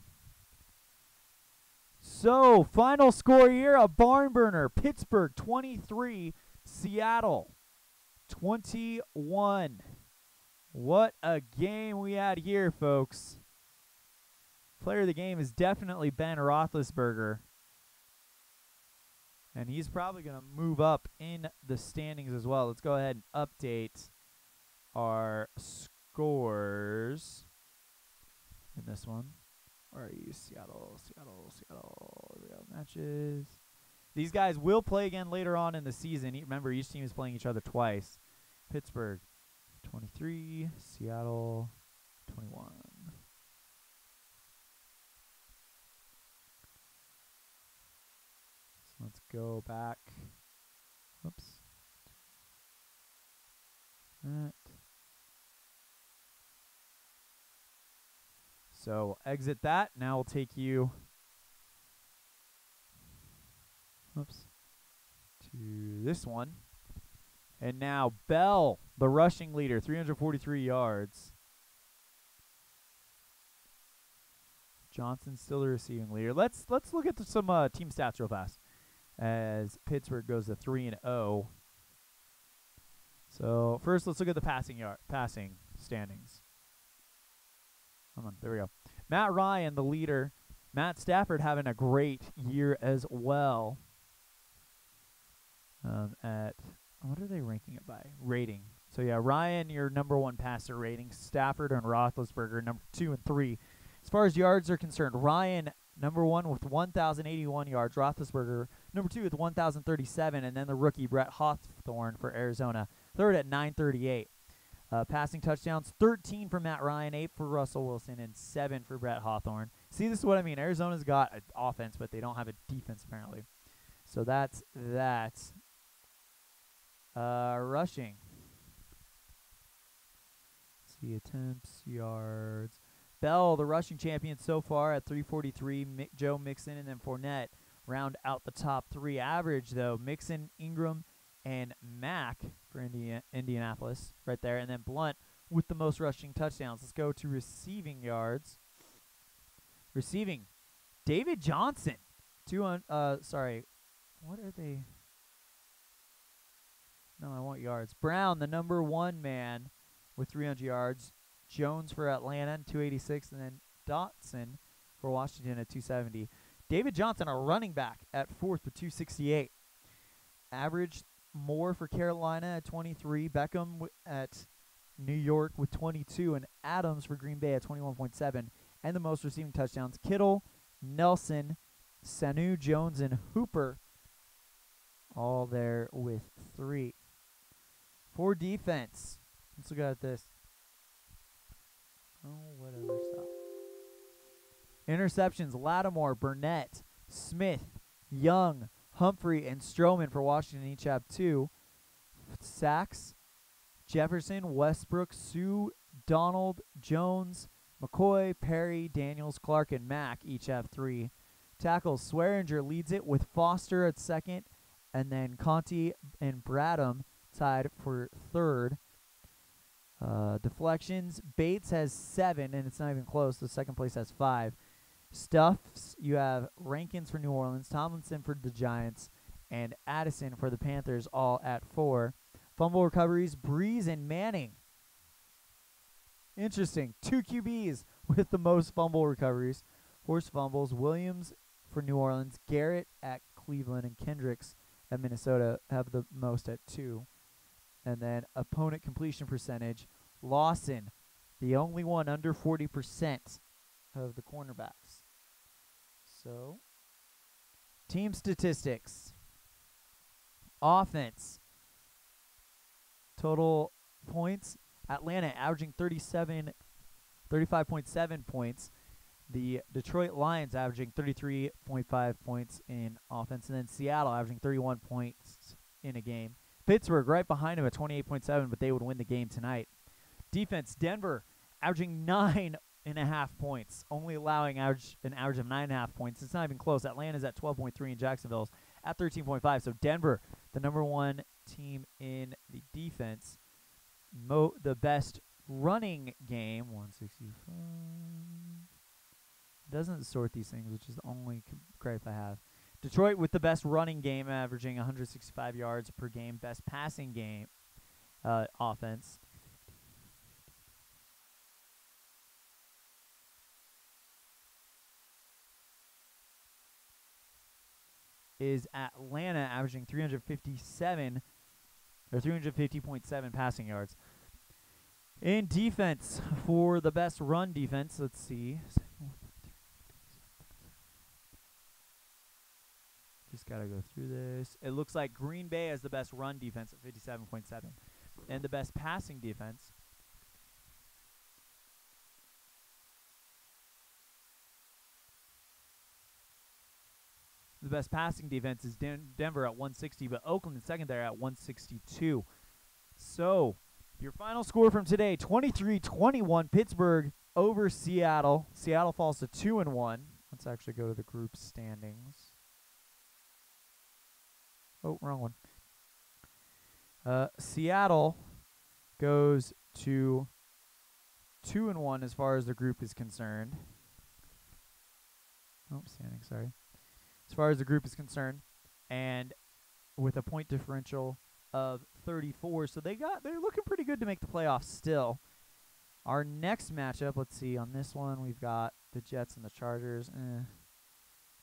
So, final score here, a barn burner. Pittsburgh 23, Seattle 21. What a game we had here, folks. Player of the game is definitely Ben Roethlisberger. And he's probably going to move up in the standings as well. Let's go ahead and update our scores in this one. Where are you? Seattle. There we go. Matches. These guys will play again later on in the season. Remember, each team is playing each other twice. Pittsburgh 23, Seattle 21. So let's go back. Whoops. That. So we'll exit that. Now we'll take you to this one. And now Bell, the rushing leader, 343 yards. Johnson's still the receiving leader. Let's look at some team stats real fast as Pittsburgh goes to 3-0. So first, let's look at the passing standings. Come on, there we go. Matt Ryan, the leader. Matt Stafford having a great year as well. At what are they ranking it by? Rating. So yeah, Ryan, your number one passer rating. Stafford and Roethlisberger, number 2 and 3. As far as yards are concerned, Ryan, number 1 with 1,081 yards. Roethlisberger, number 2 with 1,037. And then the rookie, Brett Hawthorne for Arizona, third at 938. Passing touchdowns, 13 for Matt Ryan, 8 for Russell Wilson, and 7 for Brett Hawthorne. See, this is what I mean. Arizona's got an offense, but they don't have a defense, apparently. So that's that. Rushing. Let's see, attempts, yards. Bell, the rushing champion so far at 343. Joe Mixon and then Fournette round out the top 3. Average, though, Mixon, Ingram, and Mack for Indianapolis right there. And then Blunt with the most rushing touchdowns. Let's go to receiving yards. Receiving, David Johnson. What are they? No, I want yards. Brown, the number 1 man with 300 yards. Jones for Atlanta, 286. And then Dotson for Washington at 270. David Johnson, a running back, at 4th with 268. Average Moore for Carolina at 23. Beckham at New York with 22. And Adams for Green Bay at 21.7. And the most receiving touchdowns, Kittle, Nelson, Sanu, Jones, and Hooper, all there with 3. For defense, let's look at this. Oh, whatever, stop. Interceptions, Lattimore, Burnett, Smith, Young, Humphrey, and Stroman for Washington each have 2. Sacks, Jefferson, Westbrook, Sue, Donald, Jones, McCoy, Perry, Daniels, Clark, and Mack each have 3. Tackles, Swearinger leads it with Foster at 2nd, and then Conti and Bradham tied for 3rd. Deflections, Bates has 7, and it's not even close. The second place has 5. Stuffs, you have Rankins for New Orleans, Tomlinson for the Giants, and Addison for the Panthers, all at 4. Fumble recoveries, Breeze and Manning. Interesting. 2 QBs with the most fumble recoveries. Forced fumbles, Williams for New Orleans, Garrett at Cleveland, and Kendricks at Minnesota have the most at 2. And then opponent completion percentage, Lawson, the only one under 40% of the cornerbacks. So, team statistics. Offense. Total points, Atlanta averaging 35.7 points. The Detroit Lions averaging 33.5 points in offense, and then Seattle averaging 31 points in a game. Pittsburgh right behind him at 28.7, but they would win the game tonight. Defense, Denver averaging 9.5 points, only allowing an average of 9.5 points. It's not even close. Atlanta's at 12.3 and Jacksonville's at 13.5. So Denver, the number one team in the defense. The best running game, 165. Doesn't sort these things, which is the only gripe I have. Detroit with the best running game, averaging 165 yards per game. Best passing game offense. Is Atlanta, averaging 357 or 350.7 passing yards. In defense, for the best run defense, let's see. Just got to go through this. It looks like Green Bay has the best run defense at 57.7. And the best passing defense. The best passing defense is Denver at 160, but Oakland second there at 162. So, your final score from today, 23-21, Pittsburgh over Seattle. Seattle falls to 2-1. Let's actually go to the group standings. Oh, wrong one. Seattle goes to 2-1 as far as the group is concerned. Oh, standings, sorry. As far as the group is concerned, and with a point differential of 34, so they're looking pretty good to make the playoffs still. Our next matchup, let's see, on this one we've got the Jets and the Chargers.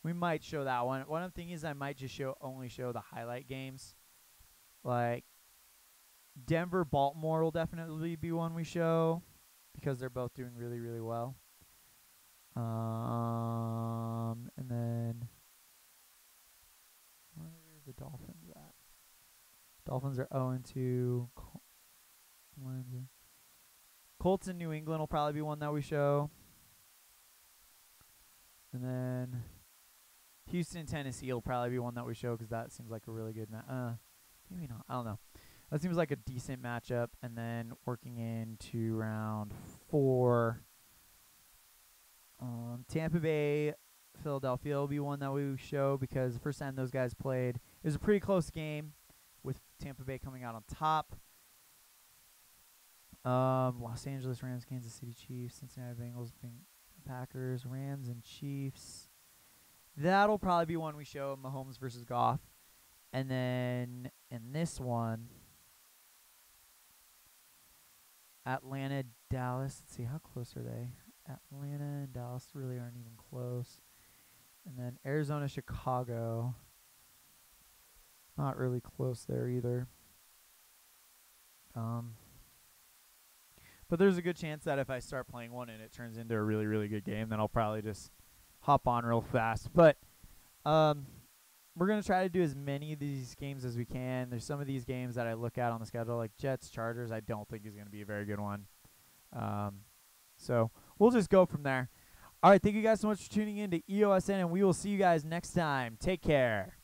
We might show that one. What I'm thinking is I might just only show the highlight games. Like Denver, Baltimore will definitely be one we show because they're both doing really, really well. And then where are the Dolphins at? Dolphins are 0-2. Colts in New England will probably be one that we show. And then Houston, Tennessee will probably be one that we show because that seems like a really good maybe not. I don't know. That seems like a decent matchup. And then working into round 4, Tampa Bay, Philadelphia will be one that we show because the first time those guys played, it was a pretty close game with Tampa Bay coming out on top. Los Angeles Rams, Kansas City Chiefs, Cincinnati Bengals, Packers, Rams, and Chiefs. That'll probably be one we show, Mahomes versus Goff. And then in this one, Atlanta, Dallas. Let's see, how close are they? Atlanta and Dallas really aren't even close. And then Arizona, Chicago. Not really close there either. But there's a good chance that if I start playing one and it turns into a really, really good game, then I'll probably just hop on real fast. But we're going to try to do as many of these games as we can. There's some of these games that I look at on the schedule, like Jets, Chargers, I don't think is going to be a very good one. So we'll just go from there. All right, thank you guys so much for tuning in to EOSN, and we will see you guys next time. Take care.